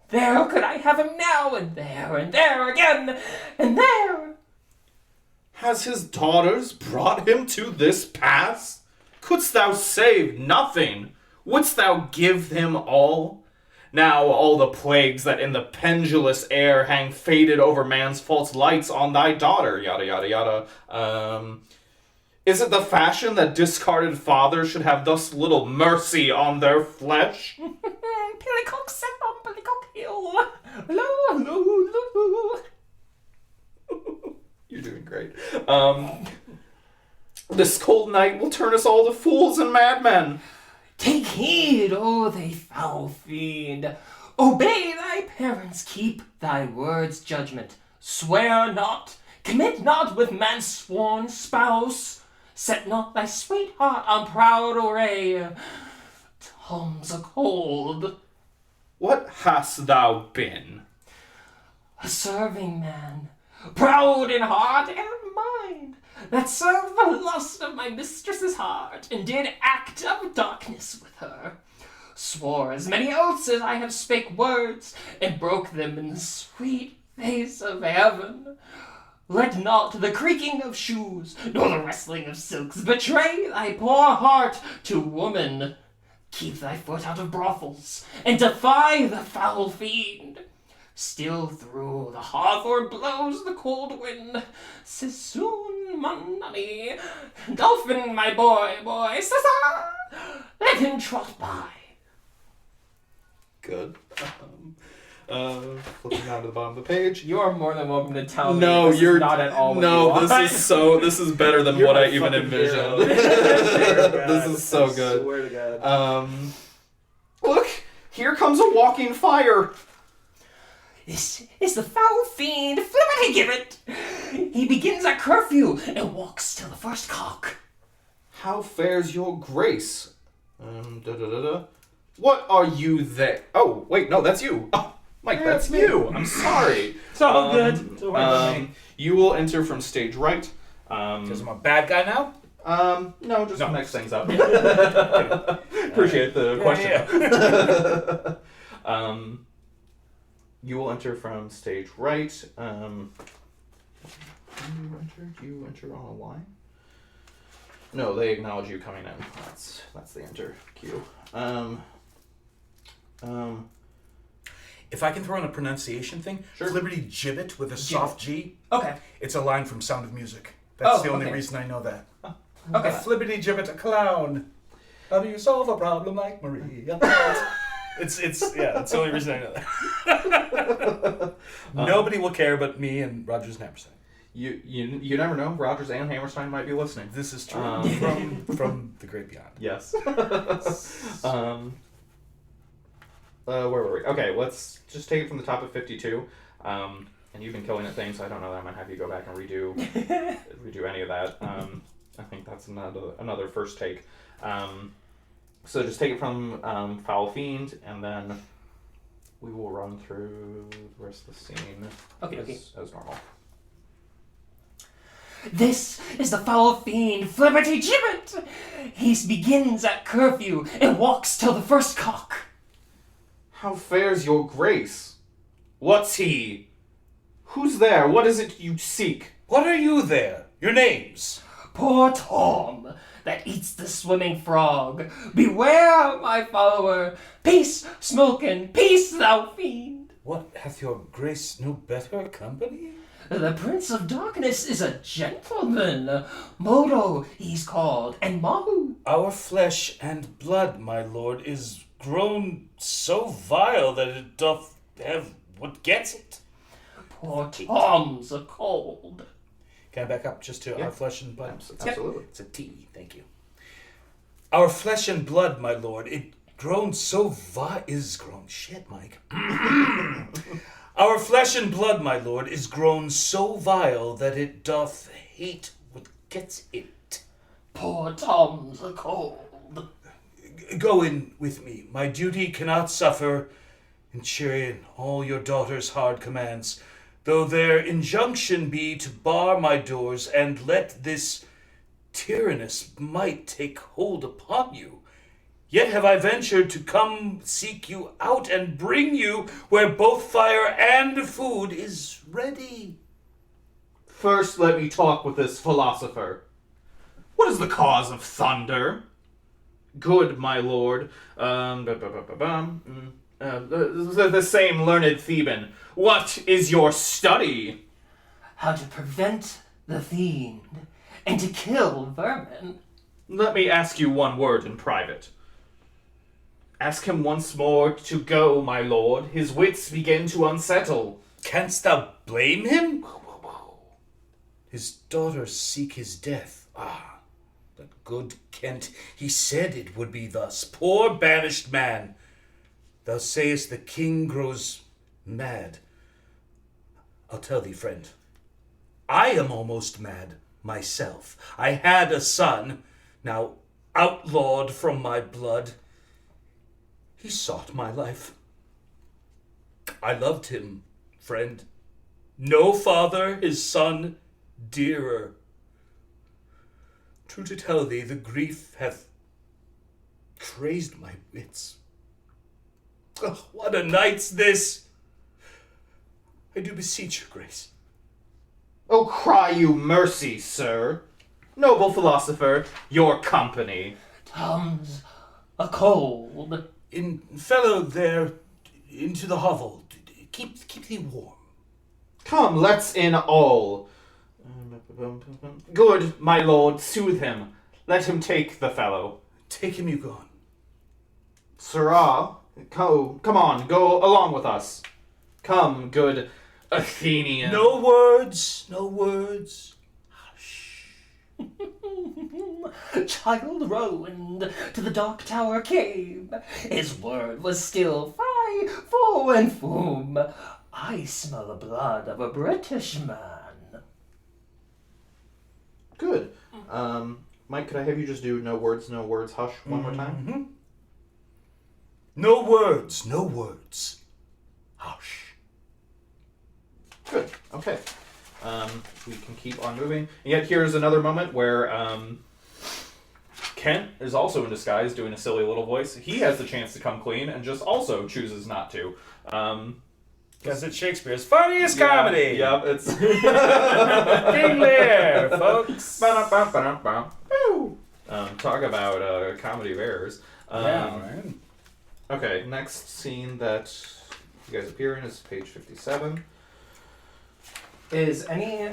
There could I have him now, and there again, and there. Has his daughters brought him to this pass? Couldst thou save nothing? Wouldst thou give him all? Now all the plagues that in the pendulous air hang faded over man's false lights on thy daughter, yada yada yada. Is it the fashion that discarded fathers should have thus little mercy on their flesh? Pillycock set on Pillycock Hill. Hello. You're doing great. This cold night will turn us all to fools and madmen. Take heed, O thou foul fiend. Obey thy parents, keep thy word's judgment. Swear not, commit not with man's sworn spouse. Set not thy sweetheart on proud array. Tom's a cold. What hast thou been? A serving man, proud in heart and mind, that served the lust of my mistress's heart, and did act of darkness with her. Swore as many oaths as I have spake words, and broke them in the sweet face of heaven. Let not the creaking of shoes, nor the rustling of silks, betray thy poor heart to woman. Keep thy foot out of brothels, and defy the foul fiend. Still through the hawthorn blows the cold wind. Sissoon, Manani, Dolphin, my boy, Sissa, let him trot by. Good. Flipping down to the bottom of the page. You are more than welcome to tell me you're not at all what no, you want. this is better than what I even envisioned. This is so good. I swear to God. Look, here comes a walking fire. This is the foul fiend, Flippity-Gibbet. He begins at curfew and walks till the first cock. How fares your grace? What are you there? Oh, wait, no, that's you. Oh, Mike, that's you. I'm sorry. It's all good. You will enter from stage right. Because I'm a bad guy now? No, just mix things up. Appreciate the question. Yeah. You will enter from stage right. You enter on a line? No, they acknowledge you coming in. That's the enter cue. If I can throw in a pronunciation thing, Sure. Flippity-Gibbet with a soft G. Okay. It's a line from Sound of Music. That's the only okay. reason I know that. Okay. A Flippity-Gibbet, a clown. How do you solve a problem like Maria? It's the only reason I know that. Nobody will care but me and Rogers and Hammerstein. You never know. Rogers and Hammerstein might be listening. This is true from the great beyond. Yes. Where were we? Okay, let's just take it from the top of 52. And you've been killing it things, so I don't know that I'm gonna have you go back and redo any of that. I think that's another first take. So just take it from Foul Fiend, and then we will run through the rest of the scene as normal. This is the foul fiend, Flippity-Gibbet. He begins at curfew and walks till the first cock. How fares your grace? What's he? Who's there? What is it you seek? What are you there? Your names? Poor Tom, that eats the swimming frog. Beware, my follower. Peace, Smolkin, peace, thou fiend. What, hath your grace no better company? The Prince of Darkness is a gentleman. Modo he's called, and Mahu. Our flesh and blood, my lord, is grown so vile that it doth have what gets it. Poor Tom's a cold. Can I back up just to our flesh and blood? Absolutely. It's a T, thank you. Our flesh and blood, my lord, it grown so is grown. Shit, Mike. Our flesh and blood, my lord, is grown so vile that it doth hate what gets it. Poor Tom's a cold. Go in with me. My duty cannot suffer in cheering all your daughter's hard commands, though their injunction be to bar my doors and let this tyrannous might take hold upon you. Yet have I ventured to come seek you out and bring you where both fire and food is ready. First, let me talk with this philosopher. What is the cause of thunder? Good, my lord. The same learned Theban. What is your study? How to prevent the fiend and to kill vermin. Let me ask you one word in private. Ask him once more to go, my lord. His wits begin to unsettle. Canst thou blame him? His daughters seek his death. Ah, that good Kent, he said it would be thus. Poor banished man, thou sayest the king grows mad. I'll tell thee, friend, I am almost mad myself. I had a son, now outlawed from my blood. He sought my life. I loved him, friend. No father his son dearer. True to tell thee, the grief hath crazed my wits. Oh, what a night's this! I do beseech your grace. Oh, cry you mercy, sir. Noble philosopher, your company. Tom's a cold. Fellow there, into the hovel. Keep thee warm. Come, let's in all. Good, my lord, soothe him. Let him take the fellow. Take him, you gone. Sirrah, come on, go along with us. Come, good Athenian. No words, no words. Child Roland to the dark tower came. His word was still fie, foe and foom. I smell the blood of a British man. Good. Mike, could I have you just do no words, hush one more time? Mm-hmm. No words, no words. Hush. Good. Okay. We can keep on moving. And yet here's another moment where Kent is also in disguise doing a silly little voice. He has the chance to come clean and just also chooses not to. Because it's Shakespeare's funniest comedy. Yep, it's King Lear, folks. Talk about comedy of errors. Yeah, man. Okay, next scene that you guys appear in is page 57. Is any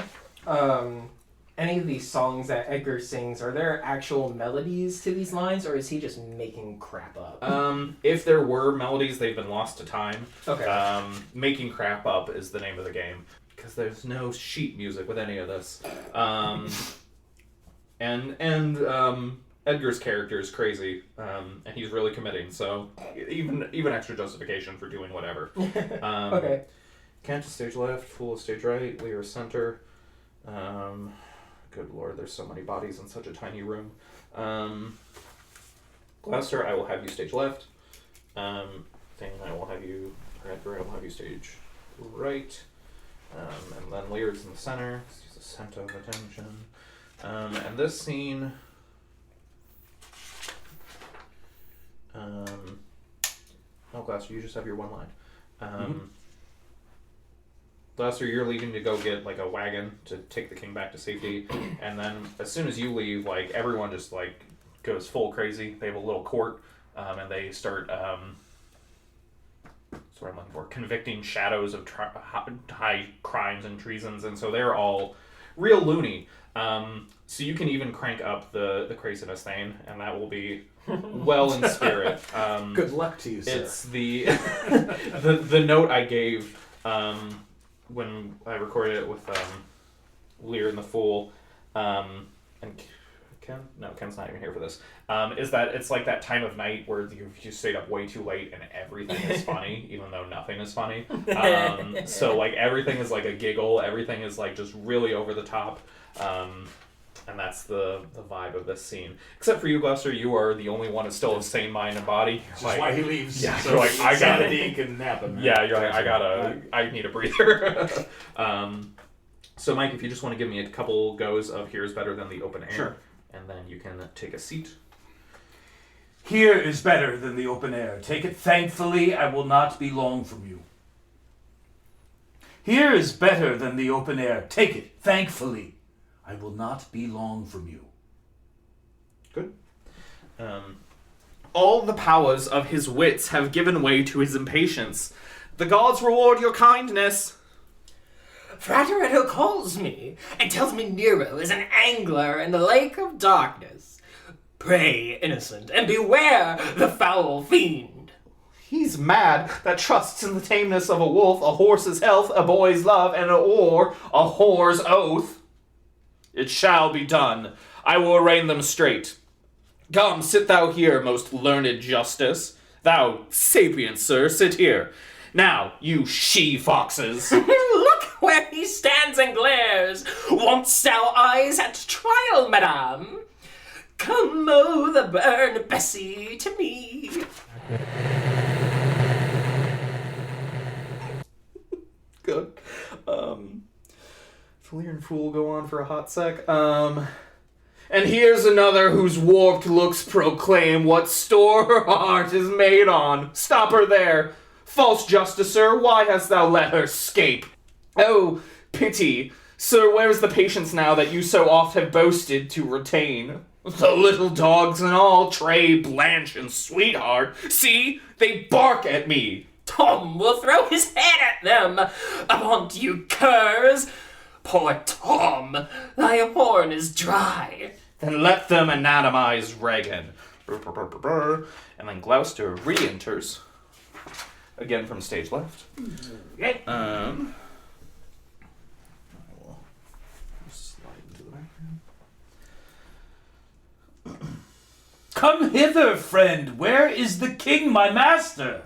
of these songs that Edgar sings, are there actual melodies to these lines, or is he just making crap up? If there were melodies, they've been lost to time. Okay. Making crap up is the name of the game, because there's no sheet music with any of this. And Edgar's character is crazy, and he's really committing, so even extra justification for doing whatever. Okay. Kent is stage left, Fool is stage right, Lear is center. Good lord, there's so many bodies in such a tiny room. Gloucester, I will have you stage left. Thayne, I will have you, or Edgar, I will have you stage right. And then Lear's in the center, he's the center of attention. And this scene... oh, Gloucester, you just have your one line. Gloucester, you're leaving to go get like a wagon to take the king back to safety, and then as soon as you leave, like everyone just like goes full crazy. They have a little court, and they start that's what I'm looking for, convicting shadows of high crimes and treasons, and so they're all real loony. So you can even crank up the craziness, Thayne, and that will be well in spirit. Good luck to you, sir. It's the the note I gave. when I recorded it with Lear and the Fool, and Ken? No, Ken's not even here for this. Is that it's like that time of night where you stayed up way too late and everything is funny, even though nothing is funny. So like everything is like a giggle, everything is like just really over the top. And that's the vibe of this scene. Except for you, Gloucester, you are the only one that's still of sane mind and body. That's like, why he leaves. Yeah, so like I gotta he can nap him. Yeah, you're like I need a breather. So Mike, if you just want to give me a couple goes of "Here is better than the open air," sure, and then you can take a seat. Here is better than the open air. Take it thankfully, I will not be long from you. Here is better than the open air. Take it thankfully, I will not be long from you. Good. All the powers of his wits have given way to his impatience. The gods reward your kindness. Frateretto calls me and tells me Nero is an angler in the lake of darkness. Pray, innocent, and beware the foul fiend. He's mad that trusts in the tameness of a wolf, a horse's health, a boy's love, and a whore's oath. It shall be done. I will arraign them straight. Come, sit thou here, most learned justice. Thou, sapient sir, sit here. Now, you she-foxes. Look where he stands and glares. Wants thou eyes at trial, madame? Come, mow the burn, Bessie, to me. Good. Lear and Fool go on for a hot sec. And here's another whose warped looks proclaim what store her heart is made on. Stop her there. False justicer, why hast thou let her scape? Oh, pity. Sir, where's the patience now that you so oft have boasted to retain? The little dogs and all, Tray, Blanche, and Sweetheart, see, they bark at me. Tom will throw his head at them. Avaunt, you curs. Poor Tom, thy horn is dry. Then let them anatomize Regan. And then Gloucester re-enters. Again from stage left. I will slide into the background. Come hither, friend. Where is the king, my master?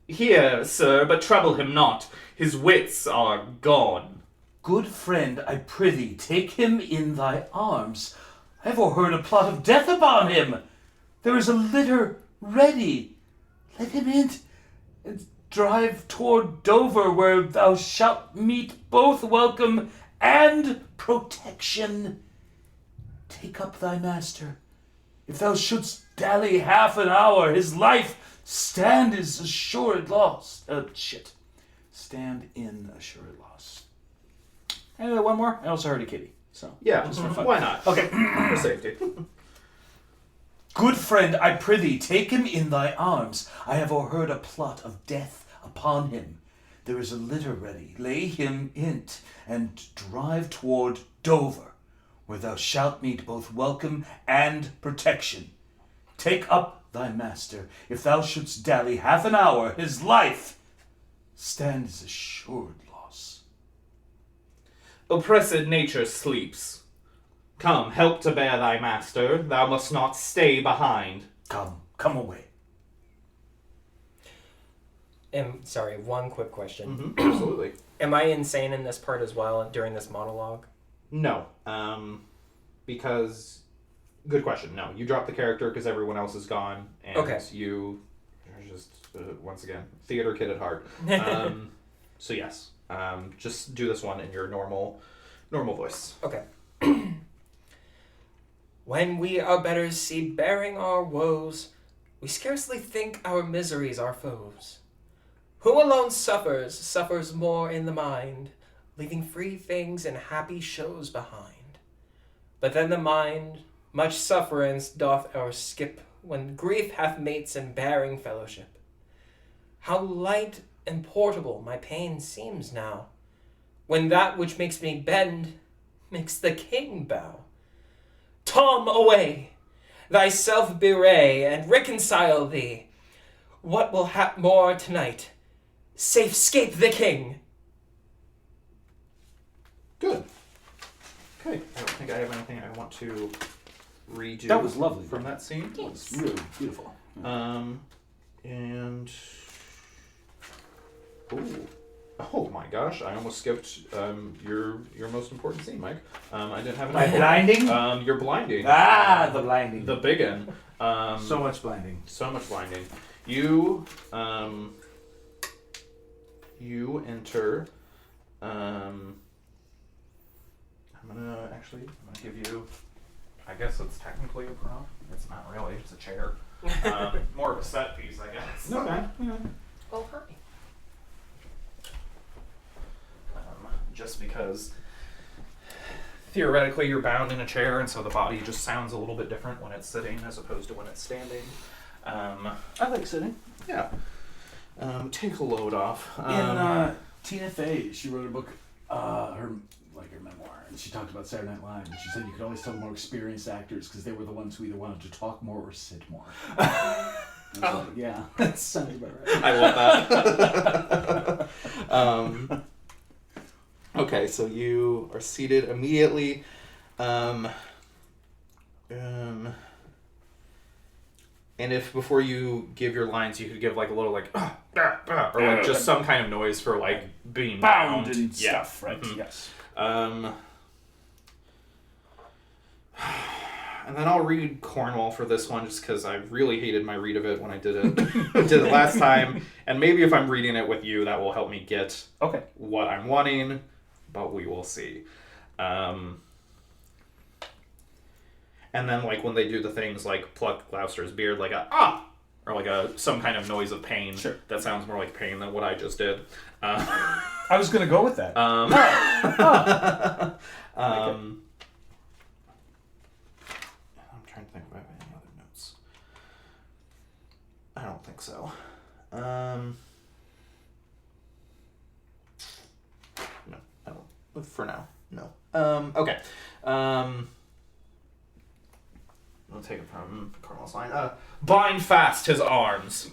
Here, sir, but trouble him not. His wits are gone. Good friend, I prithee, take him in thy arms. I have o'erheard a plot of death upon him. There is a litter ready. Let him in and drive toward Dover, where thou shalt meet both welcome and protection. Take up thy master. If thou shouldst dally half an hour, his life stand is assured lost. Stand in assured loss. And one more. I also heard a kitty. So Yeah, just for fun. why not? Okay. For safety. Good friend, I prithee, take him in thy arms. I have o'erheard a plot of death upon him. There is a litter ready. Lay him in't, and drive toward Dover, where thou shalt meet both welcome and protection. Take up thy master. If thou shouldst dally half an hour, his life stands assured loss. Oppressed nature sleeps. Come, help to bear thy master. Thou must not stay behind. Come away. Sorry, one quick question. Absolutely. Am I insane in this part as well during this monologue? No. Because... Good question. No. You drop the character because everyone else is gone. And Okay. you are just, once again, theater kid at heart. So yes. Just do this one in your normal voice. Okay. When we our betters see bearing our woes, we scarcely think our miseries our foes. Who alone suffers more in the mind, leaving free things and happy shows behind. But then the mind much sufferance doth o'erskip, when grief hath mates in bearing fellowship. How light and portable my pain seems now, when that which makes me bend makes the king bow. Tom, away! Thyself bewray, and reconcile thee. What will hap more tonight? Safe scape the king! Good. Okay, I don't think I have anything I want to redo. That was lovely. From that scene. It was really beautiful. And... Oh my gosh, I almost skipped your most important scene, Mike. I didn't have My any. blinding? Your blinding. Ah, the blinding. The big one. So much blinding. So much blinding. You enter. I'm gonna give you. I guess it's technically a prop. It's not really. It's a chair. More of a set piece, I guess. Okay. Oh, hi. Just because theoretically you're bound in a chair, and so the body just sounds a little bit different when it's sitting as opposed to when it's standing. I like sitting. Yeah. Take a load off. In Tina Fey, she wrote a book, her memoir, and she talked about Saturday Night Live, and she said you could always tell the more experienced actors because they were the ones who either wanted to talk more or sit more. Like, yeah, that sounds about right. I love that. Okay, so you are seated immediately. And if before you give your lines, you could give like a little like, or like just some kind of noise for like being Bound and stuff, right? Mm-hmm. Yes. And then I'll read Cornwall for this one just because I really hated my read of it when I did it last time. And maybe if I'm reading it with you, that will help me get what I'm wanting, but we will see. And then like when they do the things like pluck Gloucester's beard, like a or like some kind of noise of pain. Sure. That sounds more like pain than what I just did. I was going to go with that. I'm trying to think if I have any other notes. I don't think so. No, I don't. For now, no. Okay. I'll take it from Cornwall's line. Bind fast his arms.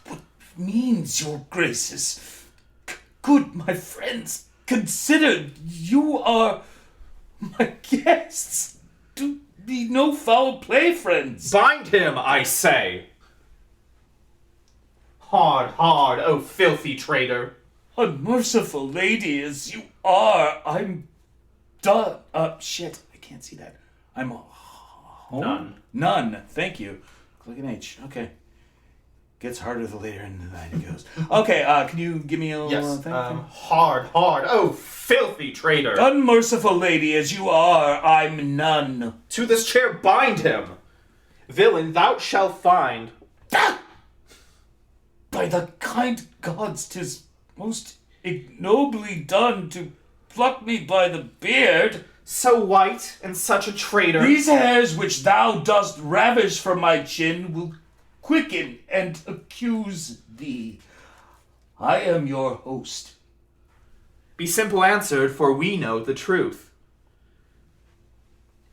What means, your graces? Good, my friends, consider you are my guests. Do be no foul play, friends. Bind him, I say. Hard, hard, oh filthy traitor. Unmerciful lady as you are, I'm done. Shit, I can't see that. I'm home? None, thank you. Click an H, okay. Gets harder the later in the night it goes. Okay, can you give me a little thing? Hard, hard, oh filthy traitor. Unmerciful lady as you are, I'm none. To this chair bind him. Villain, thou shalt find. By the kind gods, 'tis most ignobly done to pluck me by the beard. So white and such a traitor. These hairs which thou dost ravish from my chin will quicken and accuse thee. I am your host. Be simple answered, for we know the truth.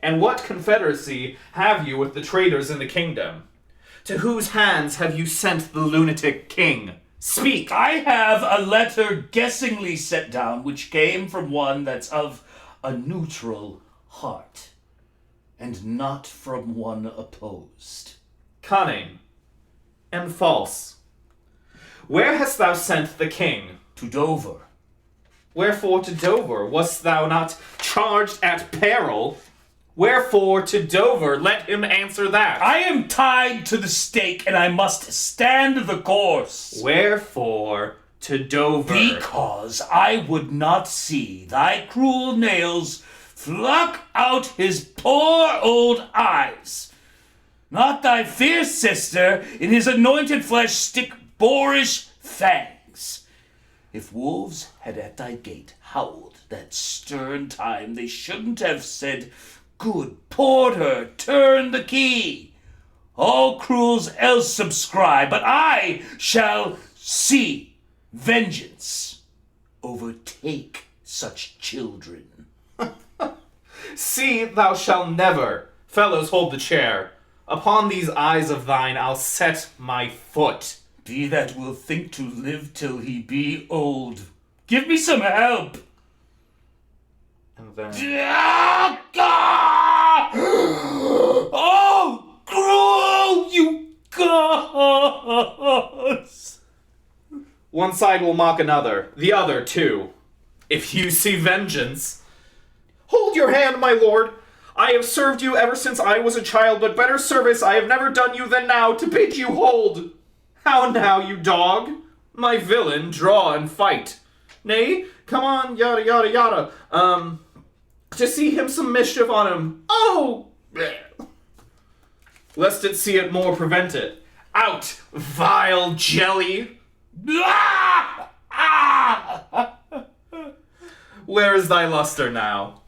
And what confederacy have you with the traitors in the kingdom? To whose hands have you sent the lunatic king? Speak! I have a letter guessingly set down, which came from one that's of a neutral heart, and not from one opposed. Cunning and false. Where hast thou sent the king? To Dover. Wherefore to Dover? Wast thou not charged at peril? Wherefore to Dover? Let him answer that. I am tied to the stake, and I must stand the course. Wherefore to Dover? Because I would not see thy cruel nails pluck out his poor old eyes. Not thy fierce sister in his anointed flesh stick boorish fangs. If wolves had at thy gate howled that stern time, they shouldn't have said, "Good porter, turn the key." All cruels else subscribe, but I shall see vengeance overtake such children. See, thou shalt never. Fellows, hold the chair. Upon these eyes of thine I'll set my foot. He that will think to live till he be old. Give me some help. And then... Oh, grow, you gods! One side will mock another, the other too. If you see vengeance... Hold your hand, my lord! I have served you ever since I was a child, but better service I have never done you than now to bid you hold. How now, you dog? My villain, draw and fight. Nay, come on, yada yada yada. To see him some mischief on him. Oh! Lest it see it more, prevent it. Out, vile jelly! Where is thy luster now?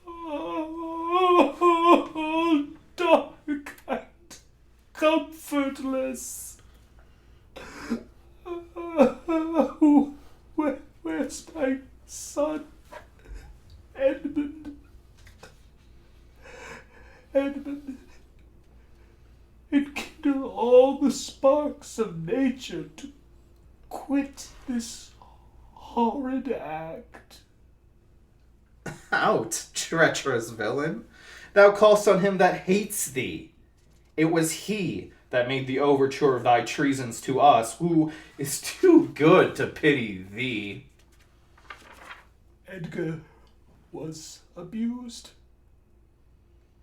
Oh, dark and comfortless. Where's my son, Edmund? Edmund, enkindle all the sparks of nature to quit this horrid act. Out, treacherous villain. Thou call'st on him that hates thee. It was he that made the overture of thy treasons to us, who is too good to pity thee. Edgar was abused.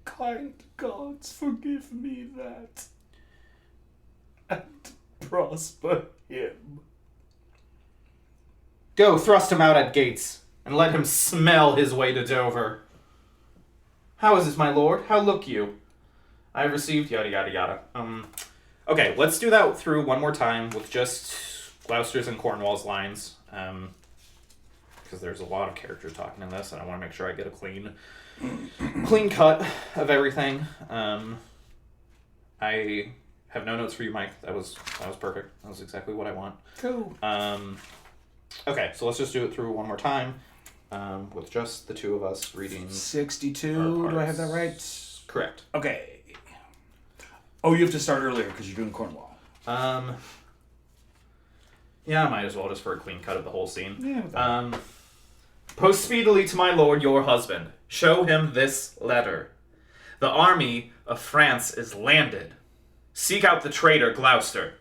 Kind gods, forgive me that, and prosper him. Go, thrust him out at gates, and let him smell his way to Dover. How is this, my lord? How look you? I have received yada yada yada. Okay, let's do that through one more time with just Gloucester's and Cornwall's lines. Because there's a lot of characters talking in this, and I want to make sure I get a clean cut of everything. I have no notes for you, Mike. That was perfect. That was exactly what I want. Cool. Okay, so let's just do it through one more time, with just the two of us reading. 62. Do I have that right? Correct. Okay. Oh, you have to start earlier because you're doing Cornwall. Yeah, I might as well just for a clean cut of the whole scene. Yeah. Post speedily to my lord your husband. Show him this letter. The army of France is landed. Seek out the traitor Gloucester.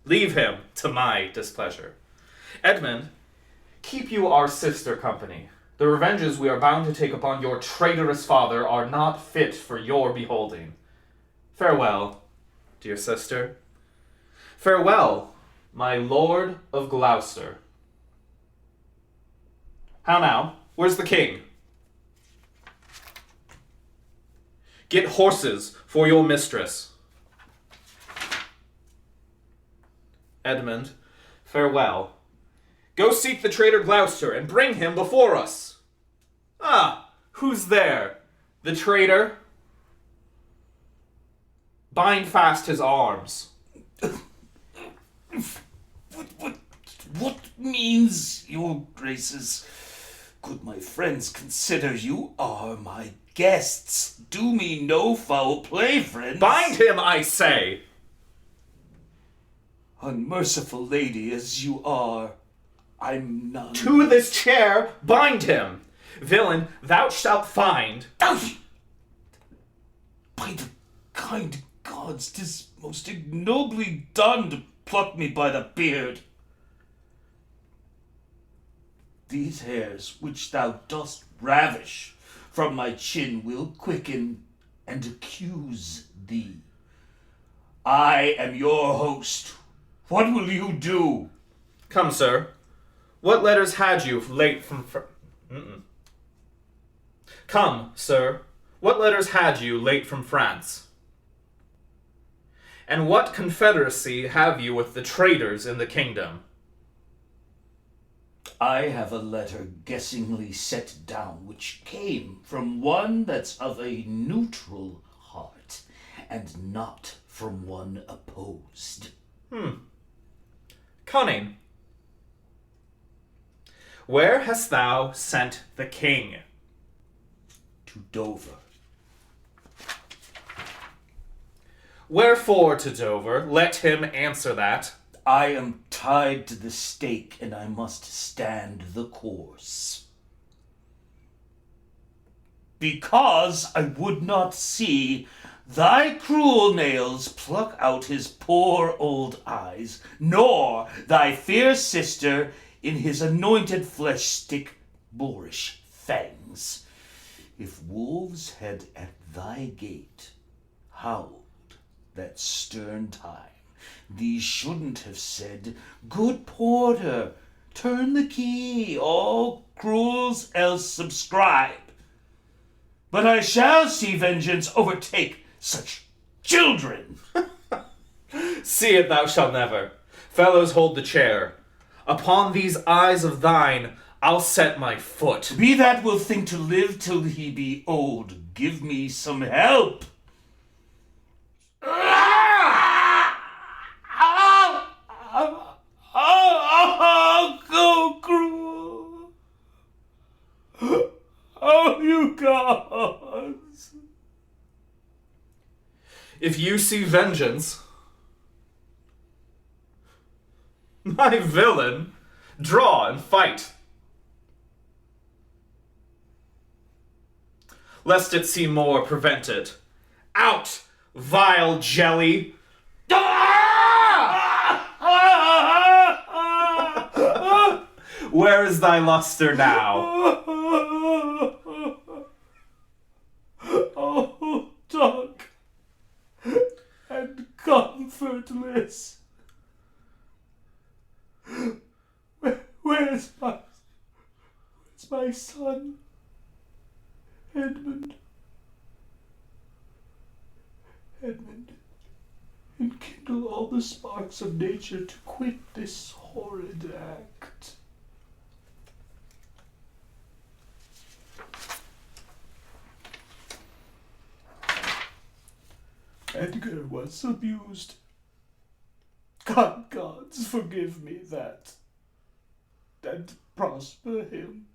Leave him to my displeasure. Edmund, keep you our sister company. The revenges we are bound to take upon your traitorous father are not fit for your beholding. Farewell, dear sister. Farewell, my lord of Gloucester. How now? Where's the king? Get horses for your mistress. Edmund, farewell. Go seek the traitor Gloucester and bring him before us. Ah, who's there? The traitor? Bind fast his arms. What means, your graces? Could my friends consider you are my guests? Do me no foul play, friends. Bind him, I say! Unmerciful lady as you are, I'm none. To this chair, bind him! Villain, thou shalt find. By the kind gods, 'tis most ignobly done to pluck me by the beard. These hairs which thou dost ravish from my chin will quicken and accuse thee. I am your host. What will you do? Come, sir. What letters had you late from Come, sir. What letters had you late from France? And what confederacy have you with the traitors in the kingdom? I have a letter guessingly set down, which came from one that's of a neutral heart, and not from one opposed. Cunning. Where hast thou sent the king? To Dover. Wherefore to Dover? Let him answer that. I am tied to the stake, and I must stand the course. because I would not see thy cruel nails pluck out his poor old eyes, nor thy fair sister in his anointed flesh stick boorish fangs. If wolves had at thy gate howled that stern time, thee shouldn't have said, Good porter, turn the key, all cruels else subscribe. But I shall see vengeance overtake such children. See it thou shalt never. Fellows, hold the chair. Upon these eyes of thine, I'll set my foot. Be that will think to live till he be old. Give me some help. Go cruel. Oh, you gods. If you see vengeance, my villain, draw and fight. Lest it see more, prevent it. Out, vile jelly! Where is thy luster now? Oh, dark and comfortless. Where's my son, Edmund? Edmund, enkindle all the sparks of nature to quit this horrid act. Edgar was abused. Gods, forgive me that, and prosper him.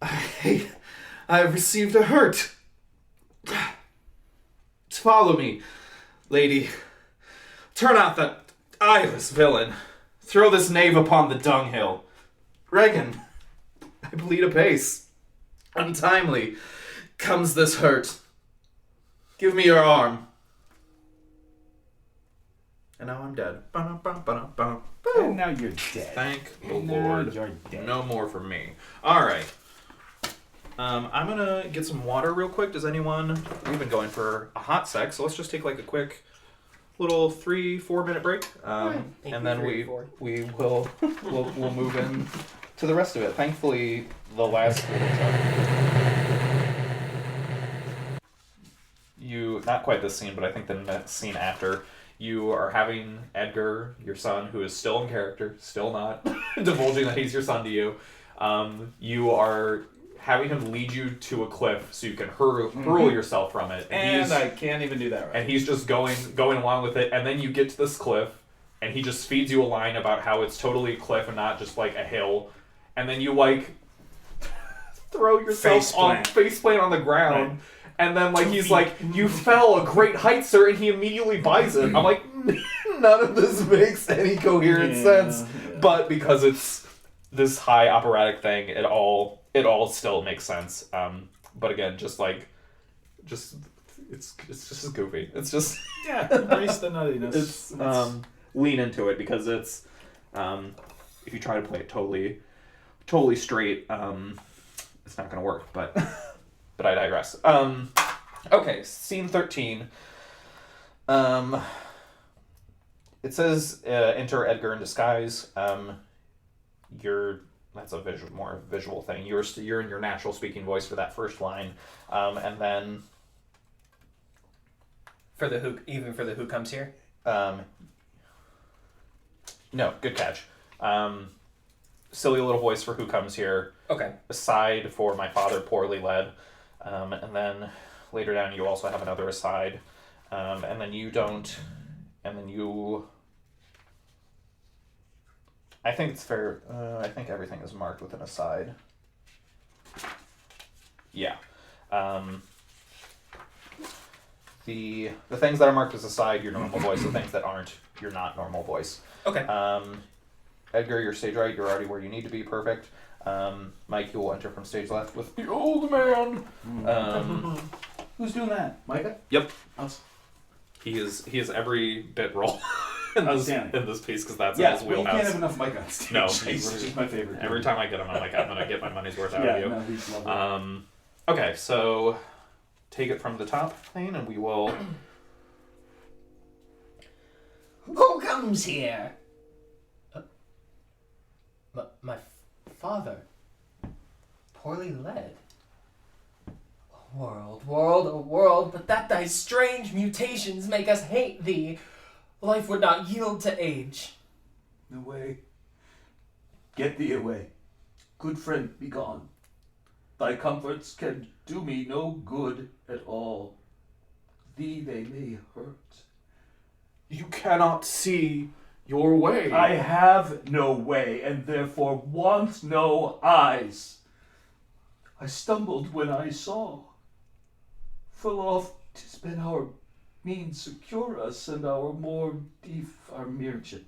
I have received a hurt. Follow me, lady. Turn out that eyeless villain. Throw this knave upon the dunghill. Regan, I bleed apace. Untimely comes this hurt. Give me your arm. And now I'm dead. And now you're dead. Thank the And now Lord. you're dead. No more for me. Alright. I'm gonna get some water real quick. Does anyone... We've been going for a hot sec, so let's just take like a quick little 3-4 minute break. And then we will we'll move in to the rest of it. Thankfully, the last you, not quite this scene, but I think the next scene after, you are having Edgar, your son, who is still in character, still not divulging that he's your son to you. You are having him lead you to a cliff so you can hurl yourself from it. And I can't even do that right. And he's just going along with it, and then you get to this cliff, and he just feeds you a line about how it's totally a cliff and not just like a hill, and then you like throw yourself faceplant on the ground. Right. And then, like, he's like, you fell a great height, sir, and he immediately buys it. I'm like, none of this makes any coherent sense. Yeah. But because it's this high operatic thing, it all still makes sense. But again, it's just goofy. It's just... Yeah, embrace the nuttiness. It's, lean into it, because it's, if you try to play it totally straight, it's not going to work, but... But I digress. Okay, scene 13. It says, enter Edgar in disguise. That's a more visual thing. You're in your natural speaking voice for that first line. And then... For the who comes here? No, good catch. Silly little voice for who comes here. Okay. Aside for my father poorly led. And then later down you also have another aside. And then you don't... And then you... I think it's fair... I think everything is marked with an aside. Yeah. The things that are marked as aside, your normal voice. The things that aren't, your not normal voice. Okay. Edgar, you're stage right. You're already where you need to be. Perfect. Mike, you will enter from stage left with the old man. Who's doing that? Micah? Yep. Awesome. He is every bit role in this piece because that's in his you wheelhouse. can't have enough Micah on stage. No, he's my favorite. Every time I get him, I'm like, I'm gonna get my money's worth out of you. No, he's lovely. Okay, so take it from the top, Thayne, and we will. Who comes here? My father. Poorly led. World, world, O world, but that thy strange mutations make us hate thee. Life would not yield to age. Away. Get thee away. Good friend, be gone. Thy comforts can do me no good at all. Thee they may hurt. You cannot see your way. I have no way, and therefore want no eyes. I stumbled when I saw. Full oft 'tis been our means secure us, and our more deef our merchant.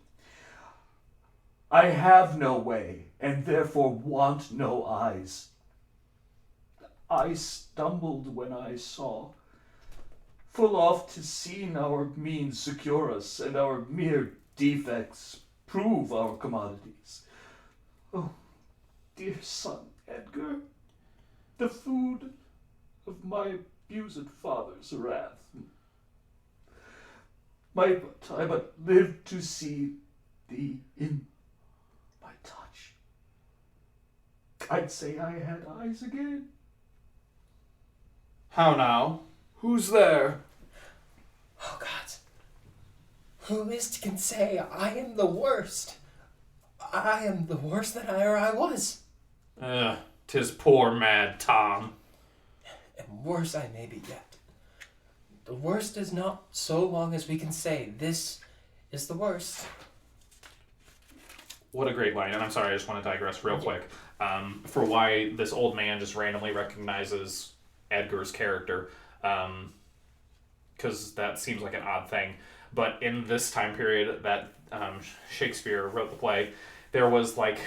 I have no way, and therefore want no eyes. I stumbled when I saw. Full oft 'tis seen our means secure us, and our mere defects prove our commodities. Oh, dear son Edgar, the food of my abused father's wrath. I but live to see thee in my touch. I'd say I had eyes again. How now? Who's there? Oh God. Who is can say I am the worst? I am the worst that I was. 'Tis poor mad Tom. And worse I may be yet. The worst is not so long as we can say this is the worst. What a great line, and I'm sorry, I just want to digress real quick for why this old man just randomly recognizes Edgar's character, because that seems like an odd thing. But in this time period that Shakespeare wrote the play, there was like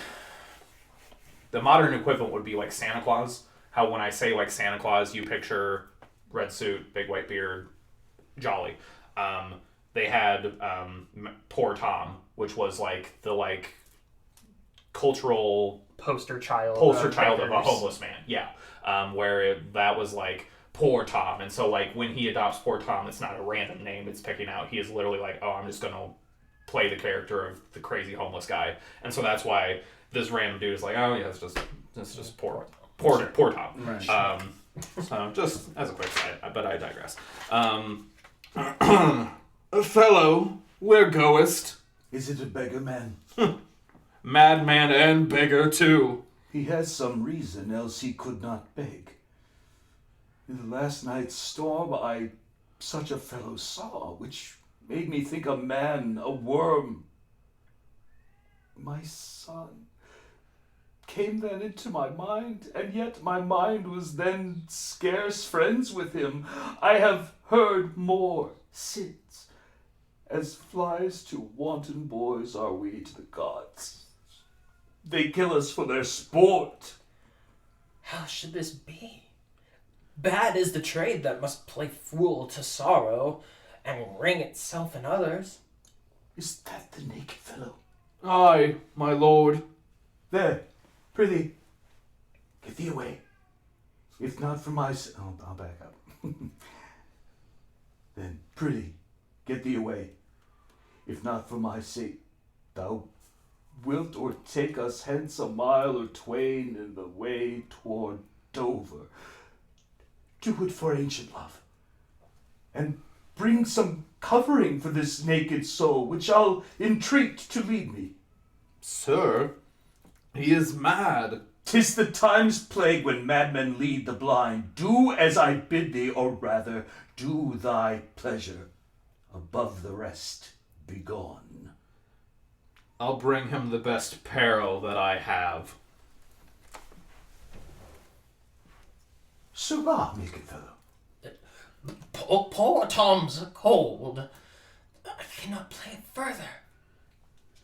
the modern equivalent would be like Santa Claus. How when I say like Santa Claus, you picture red suit, big white beard, jolly. They had Poor Tom, which was like the cultural Poster child of a homeless man. Yeah, where that was like Poor Tom, and so like when he adopts Poor Tom, it's not a random name it's picking out. He is literally like, oh, I'm just gonna play the character of the crazy homeless guy, and so that's why this random dude is like, oh yeah, it's just poor Tom. Right. So just as a quick side, but I digress. Fellow, where goest? Is it a beggar man? Madman and beggar too. He has some reason, else he could not beg. In the last night's storm I such a fellow saw, which made me think a man, a worm. My son came then into my mind, and yet my mind was then scarce friends with him. I have heard more since. As flies to wanton boys are we to the gods. They kill us for their sport. How should this be? Bad is the trade that must play fool to sorrow and wring itself in others. Is that the naked fellow? Aye, my lord. There, prithee, get thee away. If not for my I'll back up. Then, prithee, get thee away. If not for my sake, thou wilt or take us hence a mile or twain in the way toward Dover. Do it for ancient love, and bring some covering for this naked soul, which I'll entreat to lead me. Sir, he is mad. 'Tis the time's plague when madmen lead the blind. Do as I bid thee, or rather, do thy pleasure. Above the rest, begone. I'll bring him the best apparel that I have. Sirrah, naked fellow. Poor Tom's cold. I cannot play it further.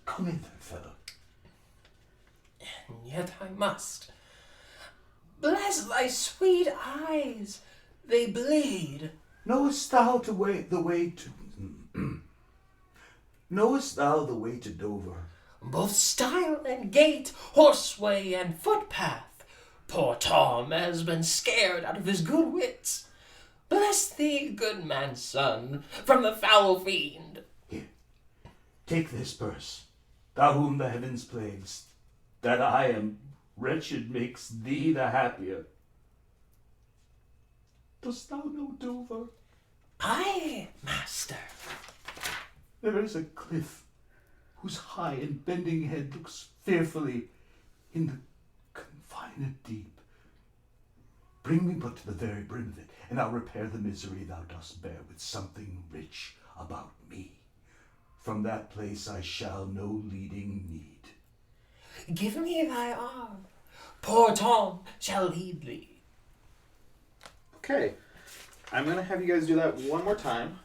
Come in there, fellow. And yet I must. Bless thy sweet eyes, they bleed. Knowest thou the way to Knowest thou the way to Dover? Both stile and gate, horseway and footpath. Poor Tom has been scared out of his good wits. Bless thee, good man's son, from the foul fiend. Here, take this purse, thou whom the heavens plagues. That I am wretched makes thee the happier. Dost thou know Dover? Aye, master. There is a cliff whose high and bending head looks fearfully in the confined deep. Bring me but to the very brim of it, and I'll repair the misery thou dost bear with something rich about me. From that place I shall no leading need. Give me thy arm. Poor Tom shall lead thee. Okay. I'm going to have you guys do that one more time,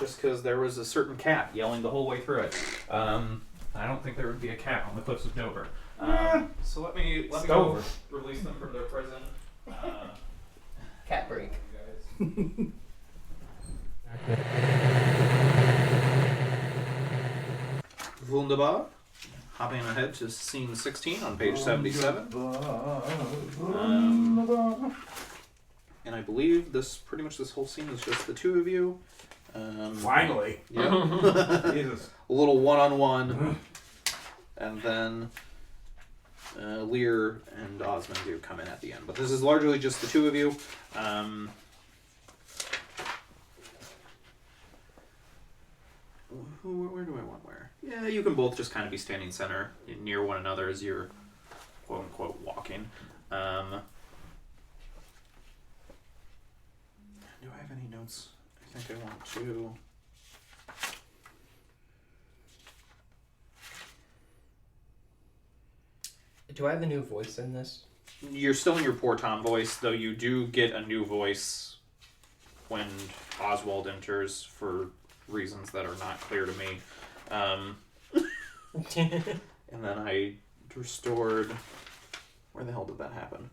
just because there was a certain cat yelling the whole way through it. I don't think there would be a cat on the cliffs of Dover. So let me go release them from their prison. Cat break. Wunderbar. Hopping ahead to scene 16 on page 77. And I believe pretty much this whole scene is just the two of you. Finally. Yeah. Jesus. A little one-on-one. And then Lear and Osmond do come in at the end. But this is largely just the two of you. Where do I want where? Yeah, you can both just kind of be standing center near one another as you're quote-unquote walking. Do I have any notes? I think I want to... Do I have a new voice in this? You're still in your poor Tom voice, though you do get a new voice when Oswald enters for reasons that are not clear to me. And then I restored... Where the hell did that happen?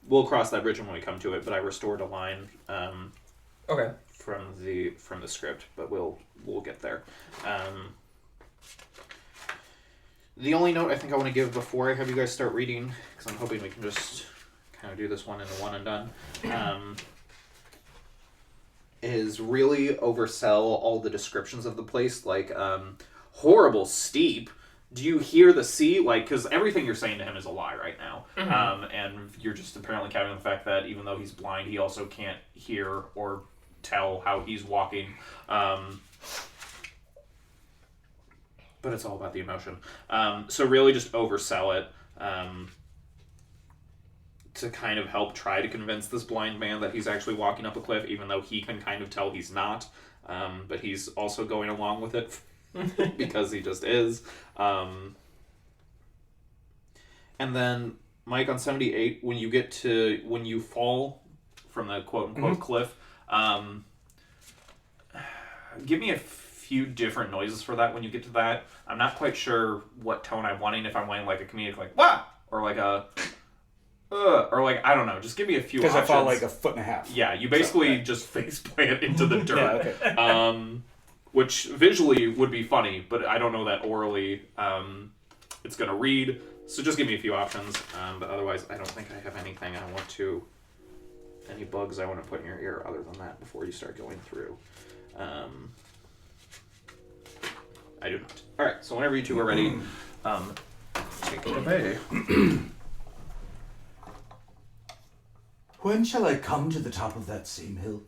We'll cross that bridge when we come to it, but I restored a line okay. from the script, but we'll get there. The only note I think I want to give before I have you guys start reading, because I'm hoping we can just kind of do this one in the one and done, is really oversell all the descriptions of the place, like horrible steep. Do you hear the sea? Like, because everything you're saying to him is a lie right now. Mm-hmm. And you're just apparently counting the fact that even though he's blind, he also can't hear or tell how he's walking. But it's all about the emotion. So really just oversell it to kind of help try to convince this blind man that he's actually walking up a cliff, even though he can kind of tell he's not. But he's also going along with it because he just is. And then, Mike, on 78, when you fall from the quote-unquote cliff, give me a few different noises for that when you get to that. I'm not quite sure what tone I'm wanting, if I'm wanting like a comedic, like, wah! Or like a, or like, I don't know, just give me a few options. Because I fall like a foot and a half. Yeah, you basically just face plant into the dirt. Yeah, okay. Which visually would be funny, but I don't know that orally it's going to read. So just give me a few options. But otherwise, I don't think I have anything any bugs I want to put in your ear other than that before you start going through. I do not. All right, so whenever you two are ready, take it away. When shall I come to the top of that same hill?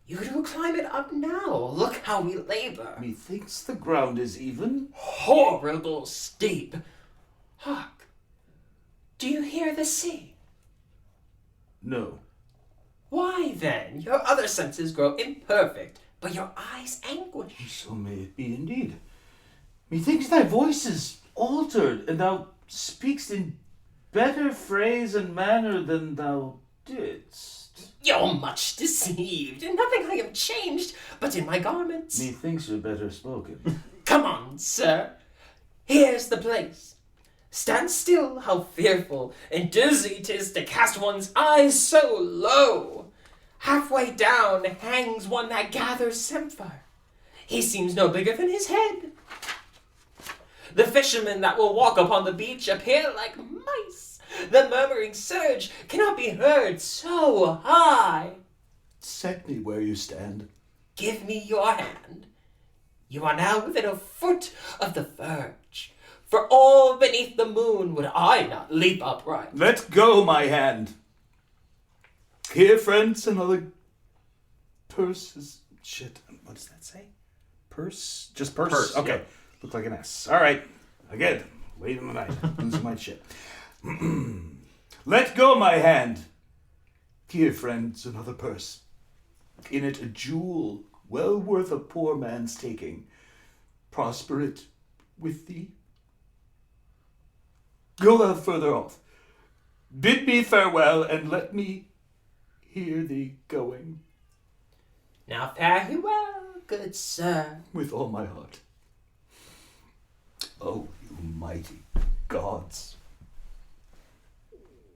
You do climb it up now. Look how we labor. Methinks the ground is even. Horrible steep. Hark. Do you hear the sea? No. Why then? Your other senses grow imperfect, but your eyes anguish. So may it be indeed. Methinks thy voice is altered, and thou speakst in better phrase and manner than thou didst. You're much deceived. In nothing I am changed, but in my garments. Methinks you're better spoken. Come on, sir. Here's the place. Stand still, how fearful and dizzy 'tis to cast one's eyes so low. Halfway down hangs one that gathers samphire. He seems no bigger than his head. The fishermen that will walk upon the beach appear like mice. The murmuring surge cannot be heard so high. Set me where you stand. Give me your hand. You are now within a foot of the verge. For all beneath the moon would I not leap upright. Let go my hand. Here, friends, another purse is... Shit, what does that say? Purse? Just purse? Purse, Okay. yeah. Looked like an S. All right. Again, late in the night. Losing my shit. Let go my hand. Here, friends, another purse. In it a jewel well worth a poor man's taking. Prosper it with thee. Go thou further off. Bid me farewell, and let me hear thee going. Now fare you well, good sir. With all my heart. Oh, you mighty gods.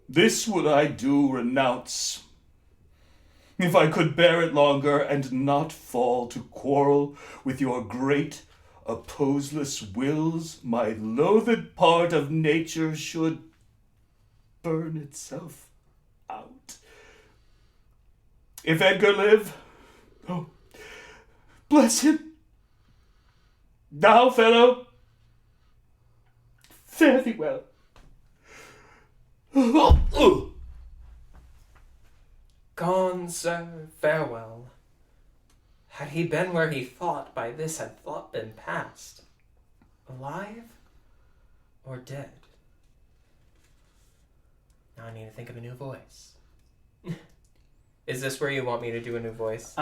This would I do renounce, if I could bear it longer, and not fall to quarrel with your great opposeless wills. My loathed part of nature should burn itself out. If Edgar live, oh, bless him. Now, fellow, fare thee well. Gone, sir, farewell. Had he been where he thought, by this had thought been past. Alive or dead? Now I need to think of a new voice. Is this where you want me to do a new voice?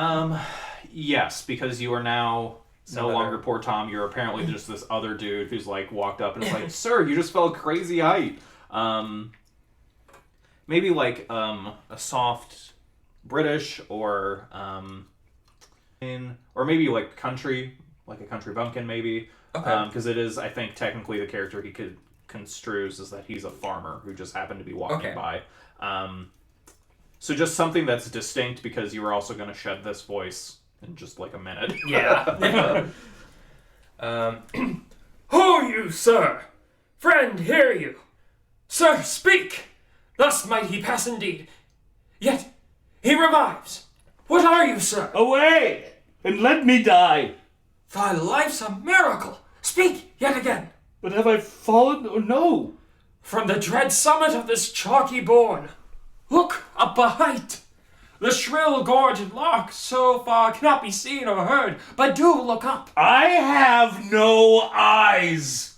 Yes, because you are now Some no longer other- poor Tom. You're apparently just this other dude who's like walked up and is like, "Sir, you just fell a crazy height." Maybe like a soft British or maybe like country, like a country bumpkin, maybe. Okay. Because it is, I think, technically the character he could construes is that he's a farmer who just happened to be walking by. So just something that's distinct, because you were also going to shed this voice in just like a minute. Yeah. Ho you, sir! Friend, hear you! Sir, speak! Thus might he pass indeed. Yet he revives. What are you, sir? Away, and let me die. Thy life's a miracle. Speak yet again. But have I fallen or no? From the dread summit of this chalky bourne, look up a height. The shrill gorged lark so far cannot be seen or heard, but do look up. I have no eyes.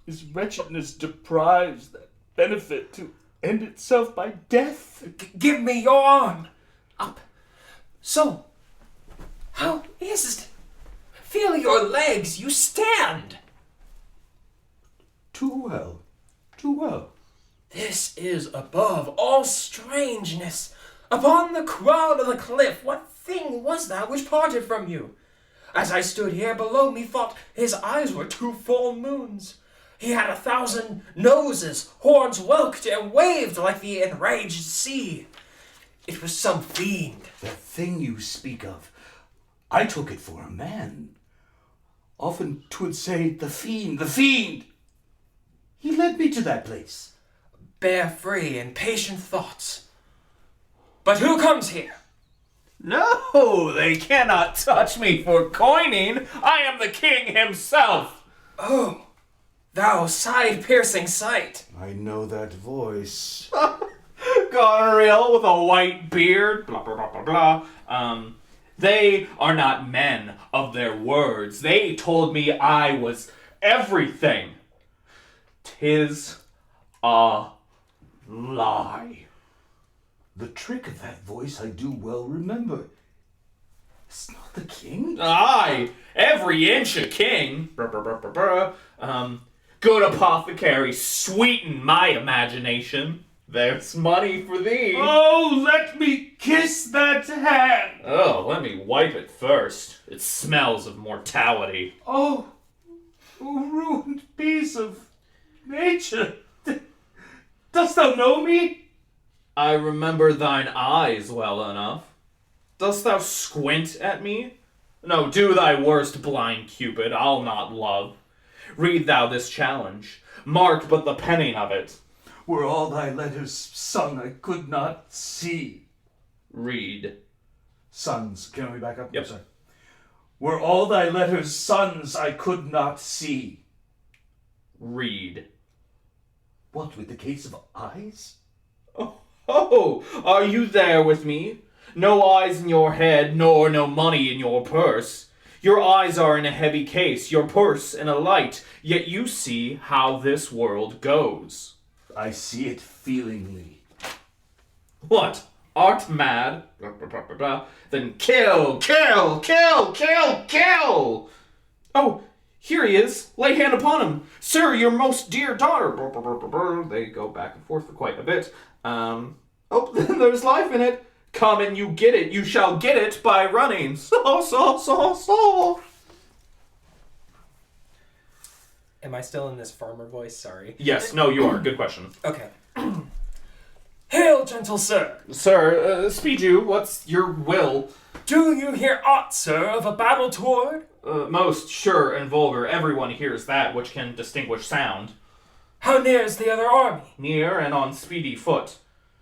His wretchedness deprives that benefit to end itself by death. Give me your arm. Up. So. How is it? Feel your legs. You stand. Too well. Too well. This is above all strangeness. Upon the crown of the cliff, what thing was that which parted from you? As I stood here below, methought his eyes were two full moons. He had 1,000 noses, horns whelked and waved like the enraged sea. It was some fiend. The thing you speak of, I took it for a man. Often 'twould say, the fiend, the fiend. He led me to that place. Bear free and patient thoughts. But who comes here? No, they cannot touch me for coining. I am the king himself. Oh, thou side-piercing sight. I know that voice. Goneril with a white beard, blah, blah, blah, blah, blah. They are not men of their words. They told me I was everything. 'Tis a lie. The trick of that voice I do well remember. It's not the king? Aye, every inch a king. Brr, brr, brr, brr, brr. Good apothecary, sweeten my imagination. There's money for thee. Oh, let me kiss that hand. Oh, let me wipe it first. It smells of mortality. Oh, O ruined piece of nature! Dost thou know me? I remember thine eyes well enough. Dost thou squint at me? No, do thy worst, blind Cupid, I'll not love. Read thou this challenge, mark but the penning of it. Were all thy letters sung, I could not see. Read. Sons, can we back up? Yep. I'm sorry. Were all thy letters sons, I could not see. Read. What, with the case of eyes? Oh, are you there with me? No eyes in your head, nor no money in your purse. Your eyes are in a heavy case, your purse in a light, yet you see how this world goes. I see it feelingly. What? Art mad? Then kill, kill, kill, kill, kill! Oh, here he is. Lay hand upon him. Sir, your most dear daughter. They go back and forth for quite a bit. Oh, there's life in it. Come and you get it. You shall get it by running. So. Am I still in this farmer voice? Sorry. Yes, no, you are. Good question. Okay. Hail, gentle sir! Sir, speed you. What's your will? Do you hear aught, sir, of a battle toward? Most sure and vulgar. Everyone hears that which can distinguish sound. How near is the other army? Near and on speedy foot.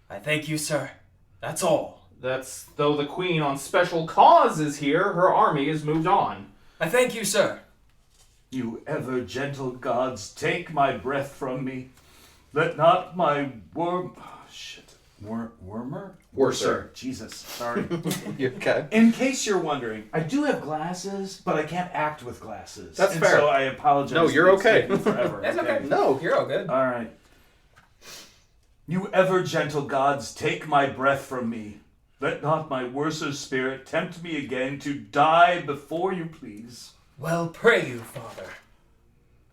I thank you, sir. That's all. That's though the queen on special cause is here, her army is moved on. I thank you, sir. You ever gentle gods, take my breath from me. Let not my wormer? Worser. Jesus, sorry. You okay? In case you're wondering, I do have glasses, but I can't act with glasses. That's and fair. So I apologize. No, you're It's okay. taken Forever. That's okay. No. You're all good. All right. You ever gentle gods, take my breath from me. Let not my worser spirit tempt me again to die before you please. Well, pray you, father.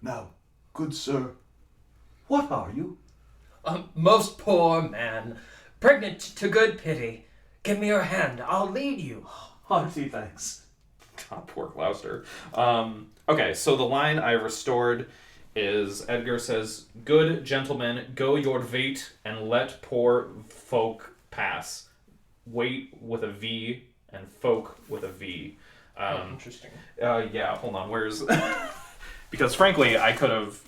Now, good sir, what are you? A most poor man, pregnant to good pity. Give me your hand, I'll lead you. Hearty thanks. God, poor Gloucester. Okay, so the line I restored is Edgar says, "Good gentlemen, go your vate and let poor folk pass." Wait with a V and folk with a V. Interesting. Yeah, hold on. Where's... Because frankly, I could have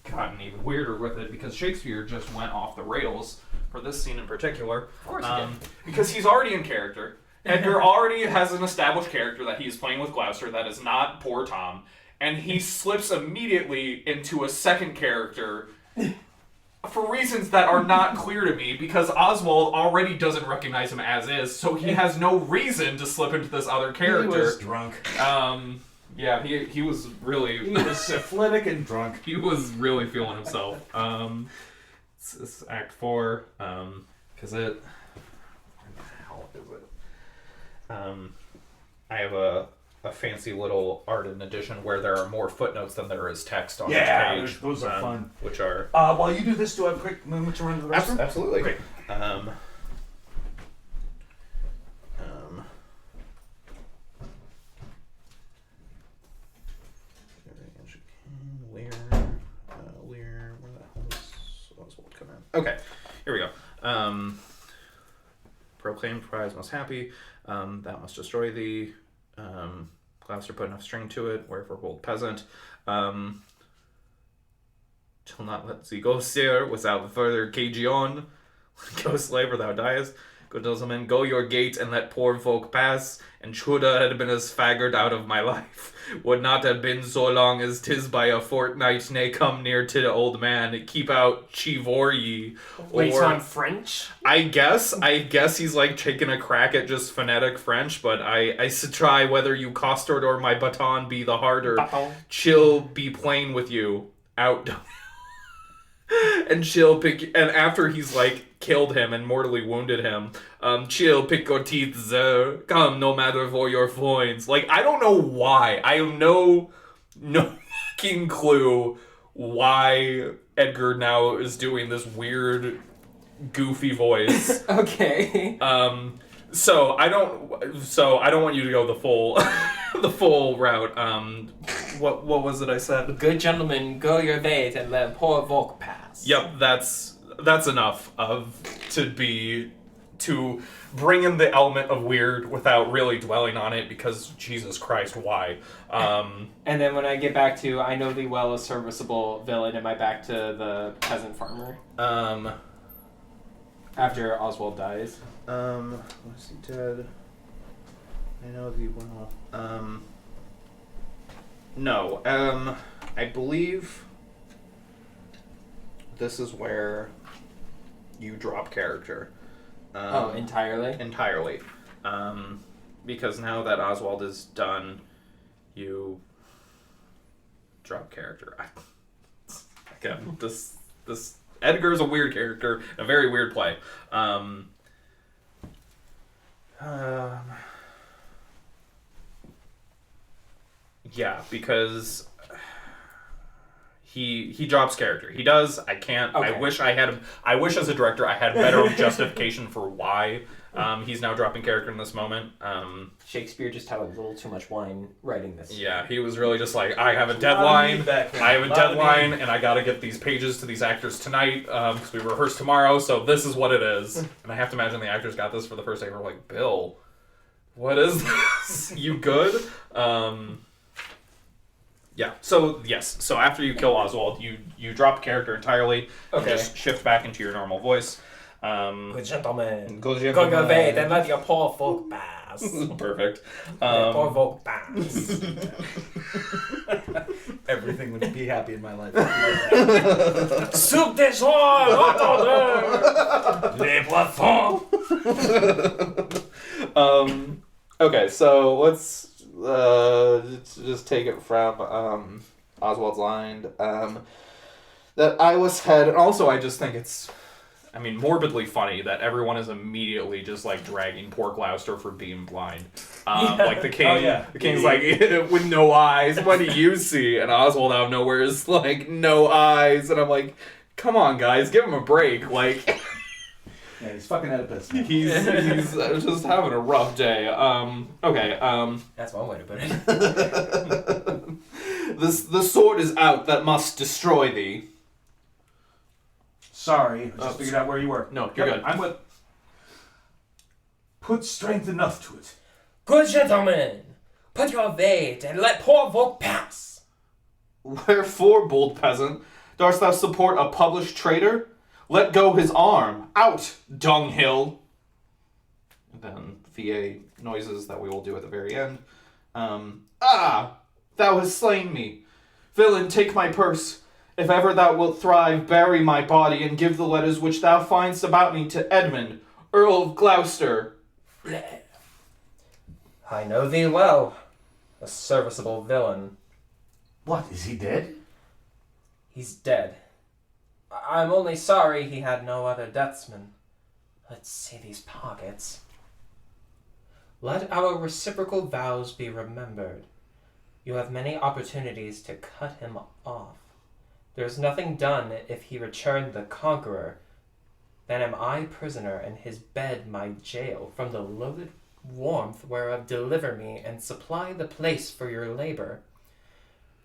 gotten even weirder with it because Shakespeare just went off the rails for this scene in particular. Of course he did. Because he's already in character. Edgar already has an established character that he's playing with Gloucester that is not poor Tom. And he slips immediately into a second character for reasons that are not clear to me because Oswald already doesn't recognize him as is, so he has no reason to slip into this other character. He was drunk. Yeah, he was really... He was syphilitic and drunk. He was really feeling himself. It's Act 4, because it... Where the hell is it? I have a fancy little art edition where there are more footnotes than there is text on each page. Those are fun. Which are... While you do this, do I have a quick moment to run to the restroom? Absolutely. Great. Lear, where the hell is Oswald come in? Okay, here we go. Proclaim prize most happy. That must destroy thee. Gloucester put enough string to it. Wherefore bold peasant. Till not let thee go, sir, without further cagion. Go slave or thou diest. Good gentlemen, go your gate and let poor folk pass. And shoulda had been as faggored out of my life. Would not have been so long as 'tis by a fortnight, nay come near to the old man. Keep out chivory. Wait, on French? I guess he's like taking a crack at just phonetic French, but I try whether you costard or my baton be the harder. Baton. Chill be plain with you. Out. And chill pick, and after he's like killed him and mortally wounded him, chill pick your teeth, sir. Come, no matter for your foins. Like, I don't know why. I have no fucking clue why Edgar now is doing this weird, goofy voice. Okay. So I don't want you to go the full, the full route. What was it I said? Good gentlemen, go your ways and let poor Volk pass. Yep, that's enough to bring in the element of weird without really dwelling on it, because Jesus Christ, why? And then when I get back to I know thee well, a serviceable villain, am I back to the peasant farmer? After Oswald dies. Was he dead? I know thee well. No. I believe this is where you drop character. Entirely? Entirely. Because now that Oswald is done, you drop character. Again, this Edgar's a weird character, a very weird play. Yeah, because he drops character. He does. I can't. Okay. I wish as a director I had better justification for why he's now dropping character in this moment. Shakespeare just had a little too much wine writing this. Yeah, he was really just like, I have a deadline. And I got to get these pages to these actors tonight because we rehearse tomorrow. So this is what it is. And I have to imagine the actors got this for the first day. We're like, Bill, what is this? You good? Yeah. So yes. So after you kill Oswald, you drop character entirely. Okay. And just shift back into your normal voice. Good gentlemen. Go your way, then let your poor folk pass. Perfect. Poor folk pass. Everything would be happy in my life. Soup des soirs, entendez! Les poissons! Okay, so let's just take it from Oswald's line. That eyeless head, and also I just think it's, morbidly funny that everyone is immediately just like dragging poor Gloucester for being blind. Like the king, the king's like, with no eyes, what do you see? And Oswald out of nowhere is like, no eyes, and I'm like, come on guys, give him a break, like. Yeah, he's fucking Oedipus. He's just having a rough day. Okay. That's one way to put it. The sword is out that must destroy thee. Sorry, I just figured out where you were. No, you're good. I'm with. Put strength enough to it. Good gentlemen, put your weight and let poor Volk pass. Wherefore, bold peasant, darst thou support a published traitor? Let go his arm. Out, dunghill. And then VA noises that we will do at the very end. Thou hast slain me. Villain, take my purse. If ever thou wilt thrive, bury my body, and give the letters which thou find'st about me to Edmund, Earl of Gloucester. I know thee well, a serviceable villain. What, is he dead? He's dead. I'm only sorry he had no other deathsman. Let's see these pockets. Let our reciprocal vows be remembered. You have many opportunities to cut him off. There's nothing done if he returned the conqueror. Then am I prisoner, and his bed my jail. From the loaded warmth whereof deliver me, and supply the place for your labor.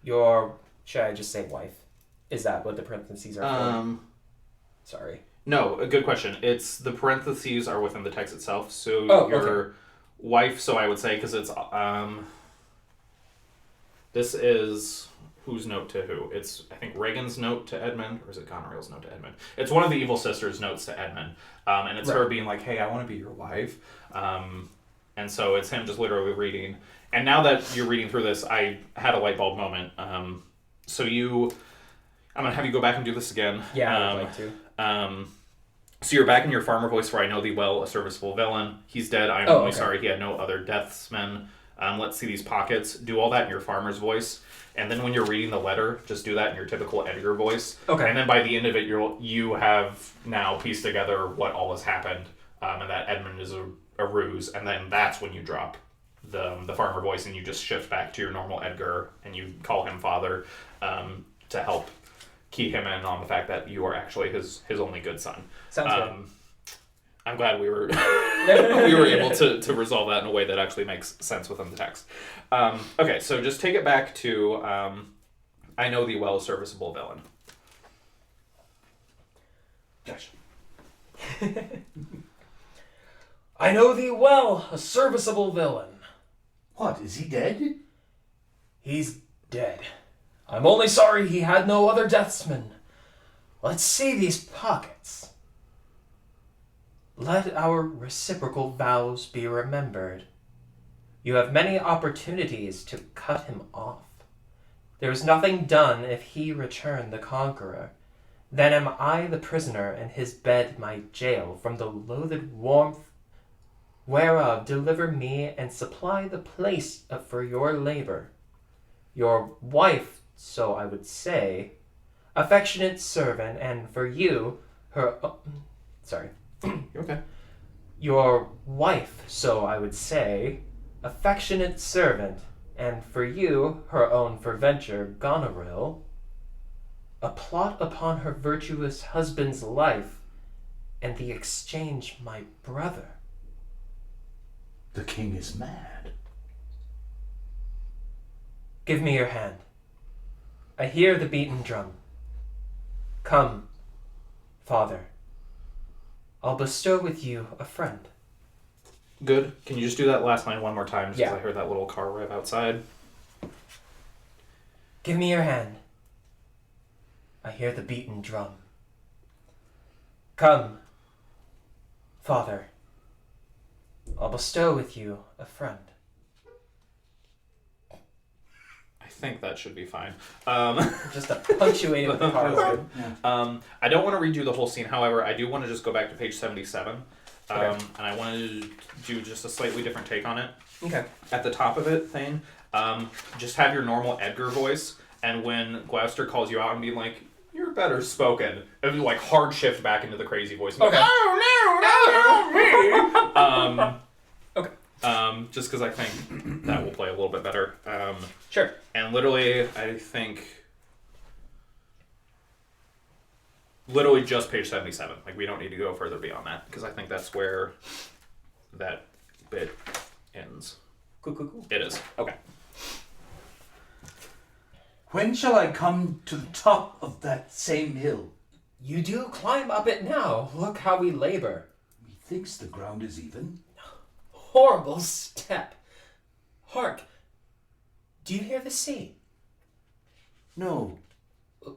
Your, should I just say wife? Is that what the parentheses are for? Sorry. No, a good question. It's the parentheses are within the text itself. So your wife, so I would say, because it's, this is whose note to who? It's, I think, Regan's note to Edmund, or is it Goneril's note to Edmund? It's one of the evil sisters' notes to Edmund. And it's her being like, hey, I want to be your wife. And so it's him just literally reading. And now that you're reading through this, I had a light bulb moment. I'm going to have you go back and do this again. Yeah, I would like to. So you're back in your farmer voice, for I know thee well, a serviceable villain. He's dead. I'm only sorry he had no other deathsmen. Let's see these pockets. Do all that in your farmer's voice. And then when you're reading the letter, just do that in your typical Edgar voice. Okay. And then by the end of it, you have now pieced together what all has happened, and that Edmund is a ruse. And then that's when you drop the farmer voice, and you just shift back to your normal Edgar, and you call him father to help key him in on the fact that you are actually his only good son. Sounds good. I'm glad we were we were able to resolve that in a way that actually makes sense within the text. Okay, so just take it back to I know thee well, a serviceable villain. Gotcha. I know thee well, a serviceable villain. What, is he dead? He's dead. I'm only sorry he had no other deathsman. Let's see these pockets. Let our reciprocal vows be remembered. You have many opportunities to cut him off. There is nothing done if he return the conqueror. Then am I the prisoner, and his bed my jail, from the loathed warmth whereof deliver me, and supply the place for your labor. Your wife, so I would say, affectionate servant, and for you, her... sorry. You're okay. Your wife, so I would say, affectionate servant, and for you, her own for venture, Goneril, a plot upon her virtuous husband's life, and the exchange my brother. The king is mad. Give me your hand. I hear the beaten drum. Come, father. I'll bestow with you a friend. Good. Can you just do that last line one more time? Just 'cause Yeah. I heard that little car rev outside. Give me your hand. I hear the beaten drum. Come, father. I'll bestow with you a friend. I think that should be fine. Just a punctuated with the car word. I don't want to redo the whole scene. However, I do want to just go back to page 77. Okay. And I want to do just a slightly different take on it. Okay. At the top of it, Thayne, just have your normal Edgar voice, and when Gloucester calls you out and be like, "You're better spoken," it would like hard shift back into the crazy voice. And Okay. Go, oh no, no, me. Okay. Just because I think that will play a little bit better. Sure. And literally, I think literally just page 77. Like, we don't need to go further beyond that, because I think that's where that bit ends. Cool. It is. Okay. When shall I come to the top of that same hill? You do climb up it now. Look how we labor. Methinks the ground is even. Horrible step. Hark. Do you hear the sea? No.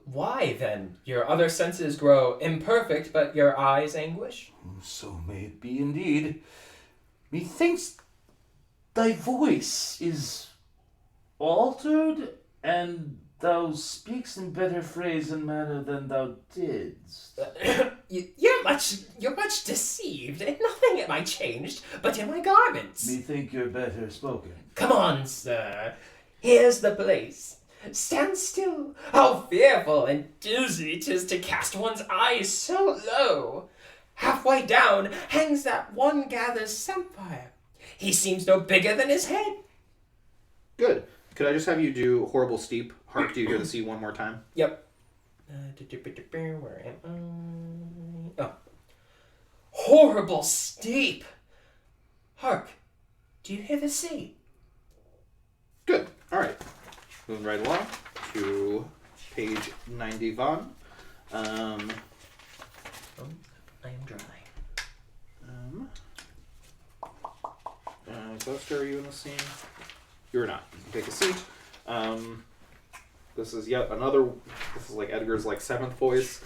Why, then? Your other senses grow imperfect, but your eyes anguish? So may it be indeed. Methinks thy voice is altered, and thou speaks in better phrase and manner than thou didst. You're much deceived, and nothing am I changed, but in my garments. Methink you're better spoken. Come on, sir. Here's the place. Stand still. How fearful and dizzy 'tis to cast one's eyes so low. Halfway down hangs that one gathered sapphire. He seems no bigger than his head. Good. Could I just have you do Horrible Steep? Hark, do you hear the sea one more time? Yep. Where am I? Oh. Horrible steep. Hark. Do you hear the sea? Good. All right. Moving right along to page 91. I am dry. Gloucester, are you in the scene? You're not. You can take a seat. This is yet another. This is like Edgar's like seventh voice,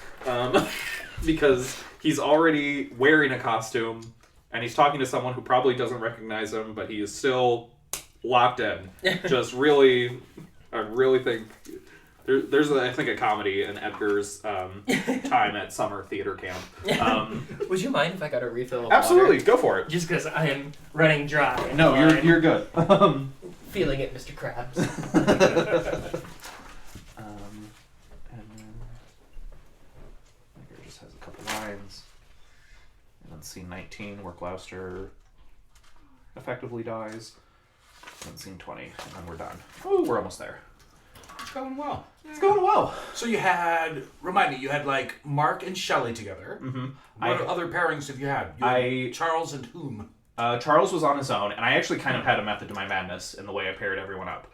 because he's already wearing a costume, and he's talking to someone who probably doesn't recognize him, but he is still locked in. Just really, I really think there's I think a comedy in Edgar's time at summer theater camp. Would you mind if I got a refill of Absolutely, water? go for it. Just because I am running dry. No, you're good. Feeling it, Mr. Krabs. And then Edgar just has a couple lines. And then scene 19 where Gloucester effectively dies. And then scene 20, and then we're done. Oh, we're almost there. It's going well. It's going well. So you had, remind me, you had like Mark and Shelley together. Mm-hmm. What other pairings have you had? Charles and whom? Charles was on his own, and I actually kind of had a method to my madness in the way I paired everyone up.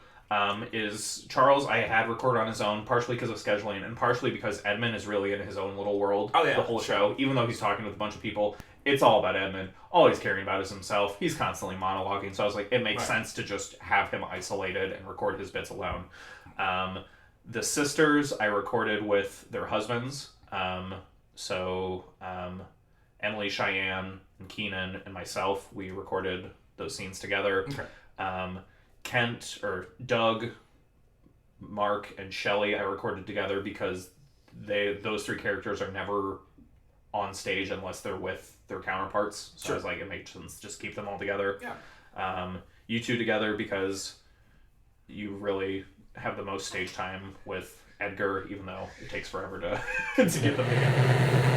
Is Charles I had recorded on his own, partially because of scheduling, and partially because Edmund is really in his own little world the whole show. Even though he's talking with a bunch of people, it's all about Edmund. All he's caring about is himself. He's constantly monologuing, so I was like, it makes sense to just have him isolated and record his bits alone. The sisters I recorded with their husbands. Emily, Cheyenne, and Keenan, and myself, we recorded those scenes together. Okay. Kent, or Doug, Mark, and Shelley I recorded together because those three characters are never on stage unless they're with their counterparts. So I was like, it makes sense just keep them all together. Yeah. You two together because you really have the most stage time with Edgar, even though it takes forever to get them together.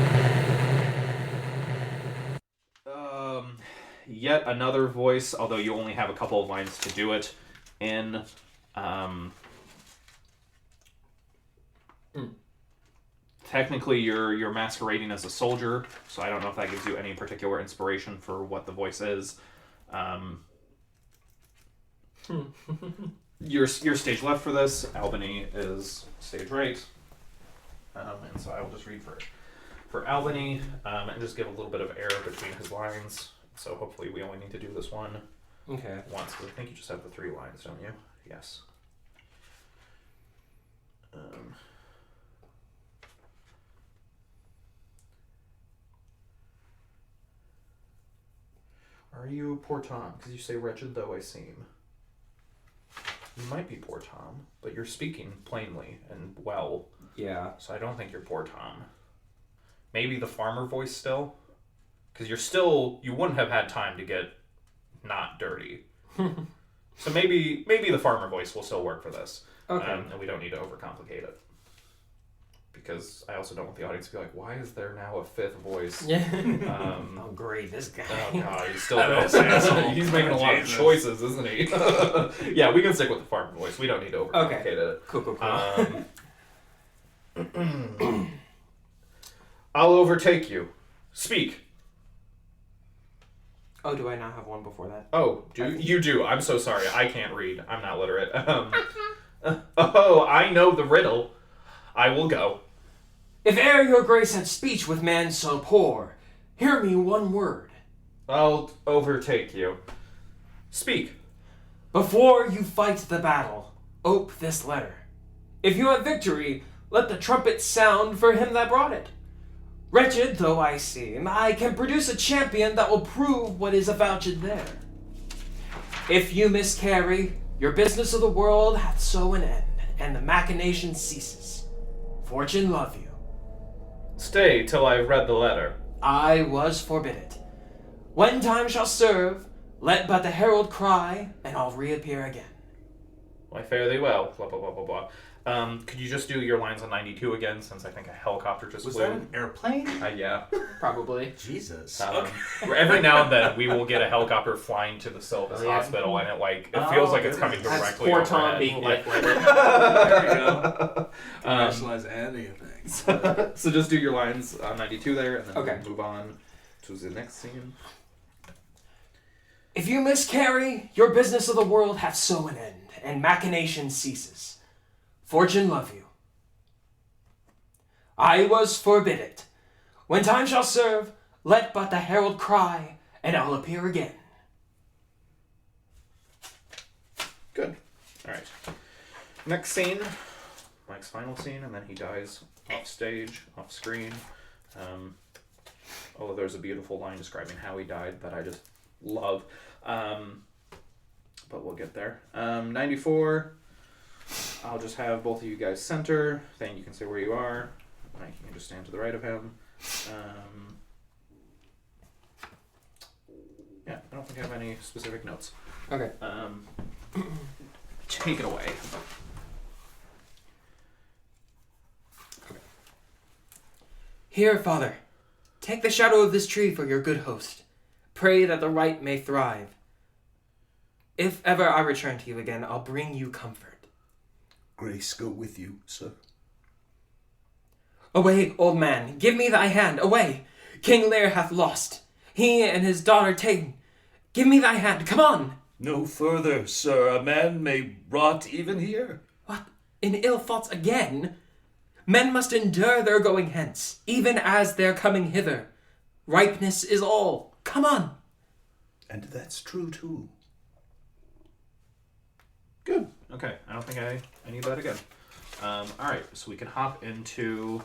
Yet another voice, although you only have a couple of lines to do it in. Technically, you're masquerading as a soldier, so I don't know if that gives you any particular inspiration for what the voice is. You're stage left for this. Albany is stage right. And so I will just read for Albany and just give a little bit of air between his lines. So hopefully we only need to do this one once, because I think you just have the 3 lines, don't you? Yes. Are you poor Tom? Because you say wretched though I seem. You might be poor Tom, but you're speaking plainly and well. Yeah. So I don't think you're poor Tom. Maybe the farmer voice still? Because you wouldn't have had time to get not dirty. So maybe the farmer voice will still work for this. Okay. And we don't need to overcomplicate it. Because I also don't want the audience to be like, why is there now a 5th voice? Yeah. Oh, great, this guy. Oh, God, he's still he's making a lot of choices, isn't he? Yeah, we can stick with the farmer voice. We don't need to overcomplicate it. Cool. I'll overtake you. Speak. Oh, do I not have one before that? Oh, you do. I'm so sorry. I can't read. I'm not literate. I know the riddle. I will go. If e'er your grace had speech with man so poor, hear me one word. I'll overtake you. Speak. Before you fight the battle, ope this letter. If you have victory, let the trumpet sound for him that brought it. Wretched though I seem, I can produce a champion that will prove what is avouched there. If you miscarry, your business of the world hath so an end, and the machination ceases. Fortune love you. Stay till I've read the letter. I was forbid it. When time shall serve, let but the herald cry, and I'll reappear again. Why fare thee well, blah, blah, blah, blah, blah. Could you just do your lines on 92 again, since I think a helicopter just Was flew? that an airplane? Yeah. Probably. Jesus. Every now and then, we will get a helicopter flying to the Silvis Hospital, and it feels like it's coming directly poor overhead. Tom being lightheaded. There you go. Commercialize anything. So just do your lines on 92 there, and then Okay. move on to the next scene. If you miscarry, your business of the world hath so an end, and machination ceases. Fortune love you. I was forbid it. When time shall serve, let but the herald cry, and I'll appear again. Good. Alright. Next scene. Mike's final scene, and then he dies off stage, off screen. Although there's a beautiful line describing how he died that I just love. But we'll get there. 94. I'll just have both of you guys center. Thayne, you can say where you are. Mike, you can just stand to the right of him. Yeah, I don't think I have any specific notes. Okay. Take it away. Here, Father, take the shadow of this tree for your good host. Pray that the right may thrive. If ever I return to you again, I'll bring you comfort. grace go with you, sir. Away, old man, give me thy hand, away! King Lear hath lost, he and his daughter Thayne. Give me thy hand, come on! No further, sir. A man may rot even here. What, in ill thoughts again? Men must endure their going hence, even as their coming hither. Ripeness is all. Come on! And that's true, too. Good. Okay, I don't think I need that again. Alright, so we can hop into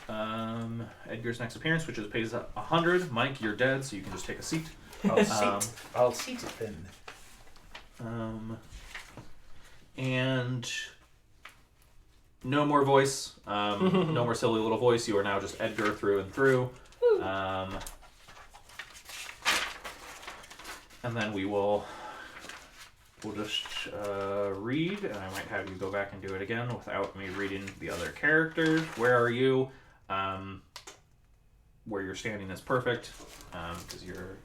Edgar's next appearance, which is pays 100. Mike, you're dead, so you can just take a seat. I'll seat it then. And no more voice. No more silly little voice. You are now just Edgar through and through. And then we'll just read, and I might have you go back and do it again without me reading the other characters. Where are you? Where you're standing is perfect, because you're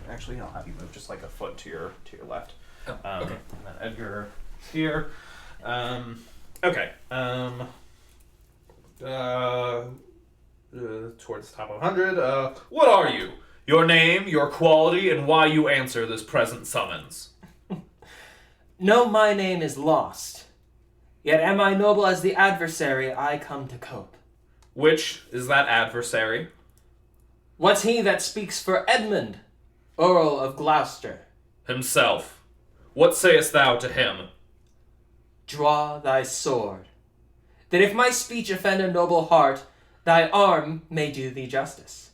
actually, I'll have you move just like a foot to your left. Okay. And then Edgar here. Okay. Towards the top of 100. What are you? Your name, your quality, and why you answer this present summons. No, my name is lost. Yet am I noble as the adversary I come to cope. Which is that adversary? What's he that speaks for Edmund, Earl of Gloucester? Himself. What sayest thou to him? Draw thy sword, that if my speech offend a noble heart, thy arm may do thee justice.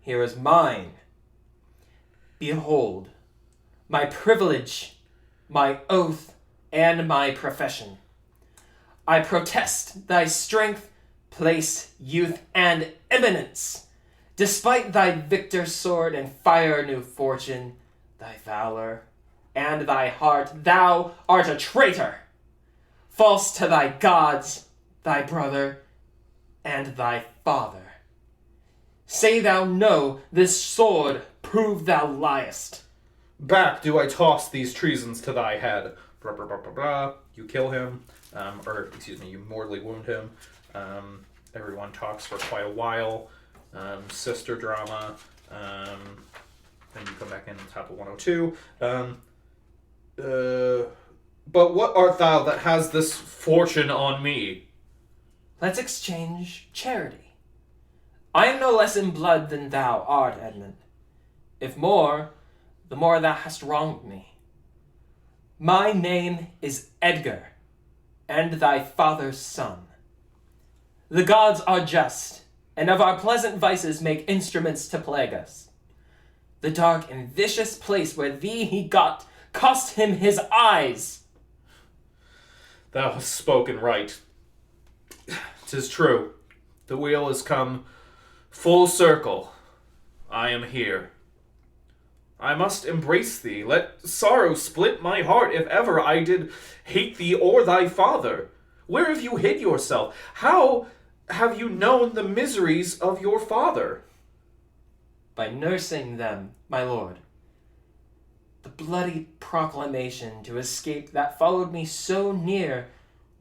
Here is mine. Behold, my privilege, my oath, and my profession. I protest thy strength, place, youth, and eminence. Despite thy victor sword and fire new fortune, thy valor, and thy heart, thou art a traitor. False to thy gods, thy brother, and thy father. Say thou no, this sword prove thou liest. Back do I toss these treasons to thy head. Blah, blah, blah, blah, blah. You kill him, you mortally wound him. Everyone talks for quite a while. Sister drama. Then you come back in on top of 102. But what art thou that has this fortune on me? Let's exchange charity. I am no less in blood than thou art, Edmund. If more, the more thou hast wronged me. My name is Edgar, and thy father's son. The gods are just, and of our pleasant vices make instruments to plague us. The dark and vicious place where thee he got cost him his eyes. Thou hast spoken right. 'Tis true. The wheel has come full circle. I am here. I must embrace thee. Let sorrow split my heart if ever I did hate thee or thy father. Where have you hid yourself? How have you known the miseries of your father? By nursing them, my lord. The bloody proclamation to escape that followed me so near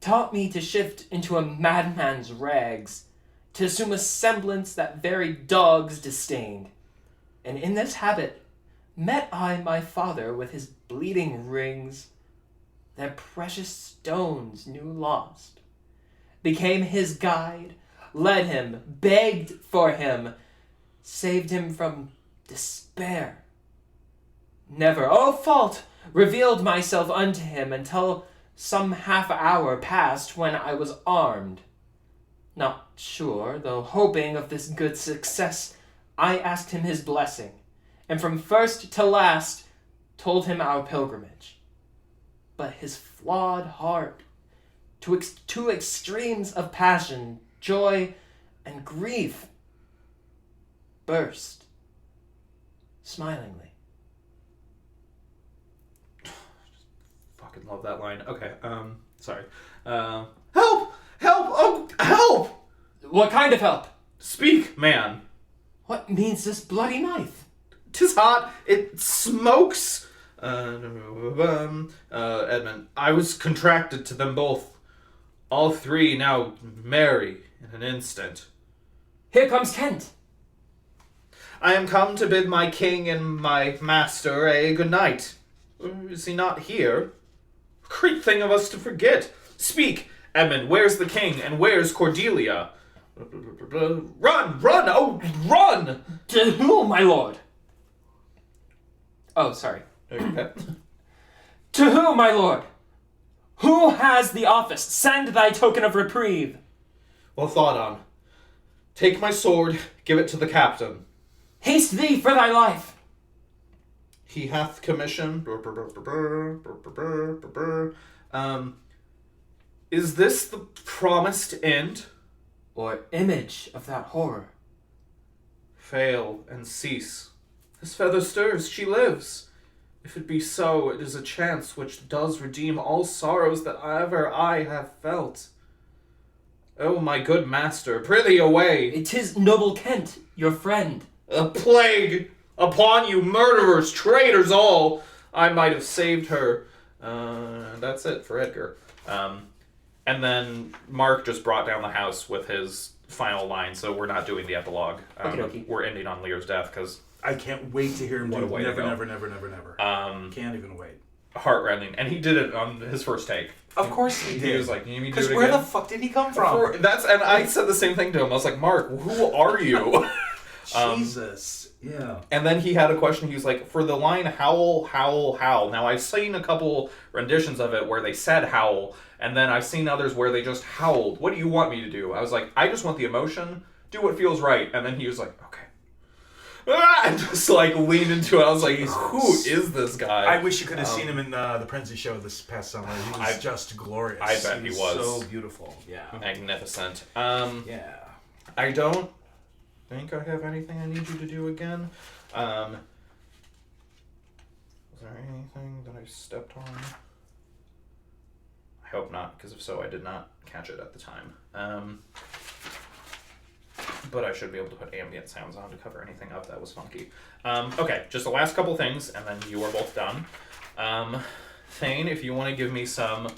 taught me to shift into a madman's rags, to assume a semblance that very dogs disdained. And in this habit met I my father with his bleeding rings, their precious stones new lost, became his guide, led him, begged for him, saved him from despair. Never, O fault, revealed myself unto him until some half hour passed when I was armed. Not sure, though hoping of this good success, I asked him his blessing, and from first to last told him our pilgrimage. But his flawed heart, to extremes of passion, joy, and grief, burst smilingly. Fucking love that line. Okay, sorry. Help! Help! Oh, help! What kind of help? Speak, man. What means this bloody knife? 'Tis hot. It smokes. Edmund, I was contracted to them both. All three now marry in an instant. Here comes Kent. I am come to bid my king and my master a good night. Is he not here? Great thing of us to forget. Speak, Edmund, where's the king and where's Cordelia? Run! Oh, run! To whom, my lord? Oh, sorry. Okay. To whom, my lord? Who has the office? Send thy token of reprieve. Well thought on. Take my sword, give it to the captain. Haste thee for thy life. He hath commission. Is this the promised end? Or image of that horror? Fail and cease. This feather stirs, she lives. If it be so, it is a chance which does redeem all sorrows that ever I have felt. Oh, my good master, prithee away. It is noble Kent, your friend. A plague upon you, murderers, traitors all! I might have saved her. That's it for Edgar. And then Mark just brought down the house with his final line, so we're not doing the epilogue. Okay. We're ending on Lear's death, because I can't wait to hear him What do a way to go. never. Can't even wait. heartrending. And he did it on his first take. Of course he He did. was like, you need me to do Because it where again? the fuck did he come from? And I said the same thing to him. I was like, Mark, who are you? Jesus. Yeah. And then he had a question. He was like, for the line howl, howl, howl. Now, I've seen a couple renditions of it where they said howl, and then I've seen others where they just howled. What do you want me to do? I was like, I just want the emotion. Do what feels right. And then he was like, okay. And just like leaned into it. I was like, who is this guy? I wish you could have seen him in the Prenzy show this past summer. He was just glorious. I bet he was. So beautiful. Yeah. Magnificent. Yeah. I don't think I have anything I need you to do again. Was there anything that I stepped on? I hope not, because if so, I did not catch it at the time. But I should be able to put ambient sounds on to cover anything up that was funky. Okay, just the last couple things, and then you are both done. Thayne, if you want to give me some,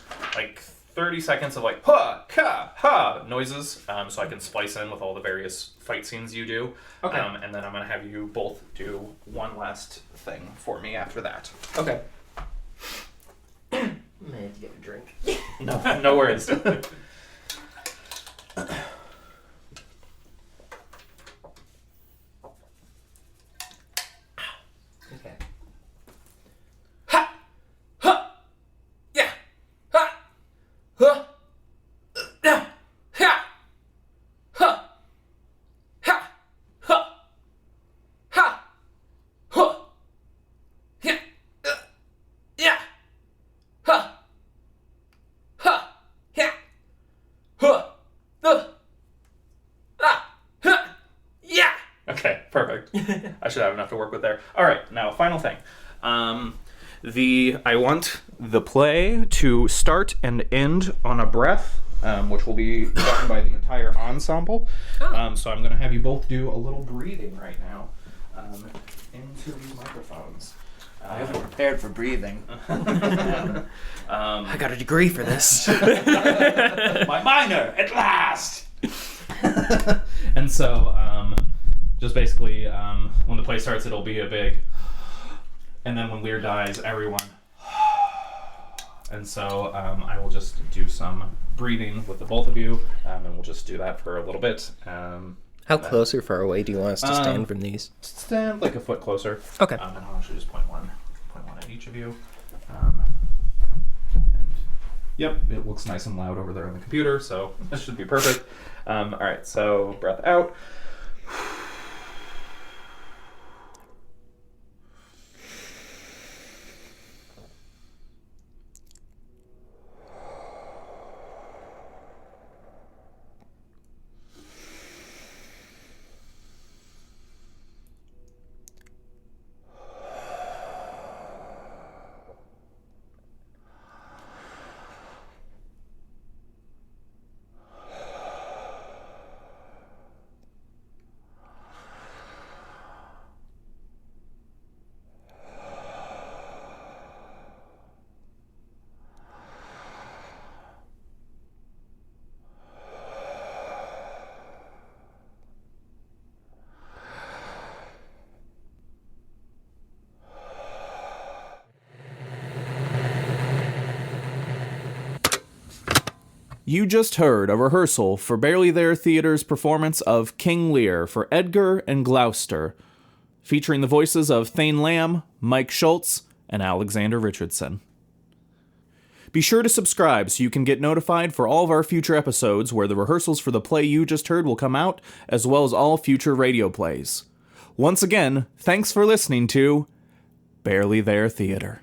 30 seconds of ha, ka, ha noises, so I can splice in with all the various fight scenes you do. Okay. And then I'm going to have you both do one last thing for me after that. Okay. I'm gonna have to get a drink. No worries. Okay. Ha! Ha! Yeah! Ha! Ha! Yeah! Ha! Ha! Ha! Ha! Ha! Ha! Yeah! Yeah! Ha! Ha! Yeah! Ha! Yeah! Okay, perfect. I should have enough to work with there. All right, now final thing. I want the play to start and end on a breath, which will be done by the entire ensemble. So I'm going to have you both do a little breathing right now into these microphones. I haven't prepared for breathing. I got a degree for this. My minor, at last! And so, just basically, when the play starts, it'll be a big, and then when Lear dies, everyone. And so, I will just do some breathing with the both of you, and we'll just do that for a little bit. How close or far away do you want us to stand from these? Stand like a foot closer. Okay. And I'll actually just point one at each of you. And yep, it looks nice and loud over there on the computer, so this should be perfect. All right, so breath out. You just heard a rehearsal for Barely There Theater's performance of King Lear for Edgar and Gloucester, featuring the voices of Thayne Lamb, Mike Schulz, and Alexander Richardson. Be sure to subscribe so you can get notified for all of our future episodes where the rehearsals for the play you just heard will come out, as well as all future radio plays. Once again, thanks for listening to Barely There Theater.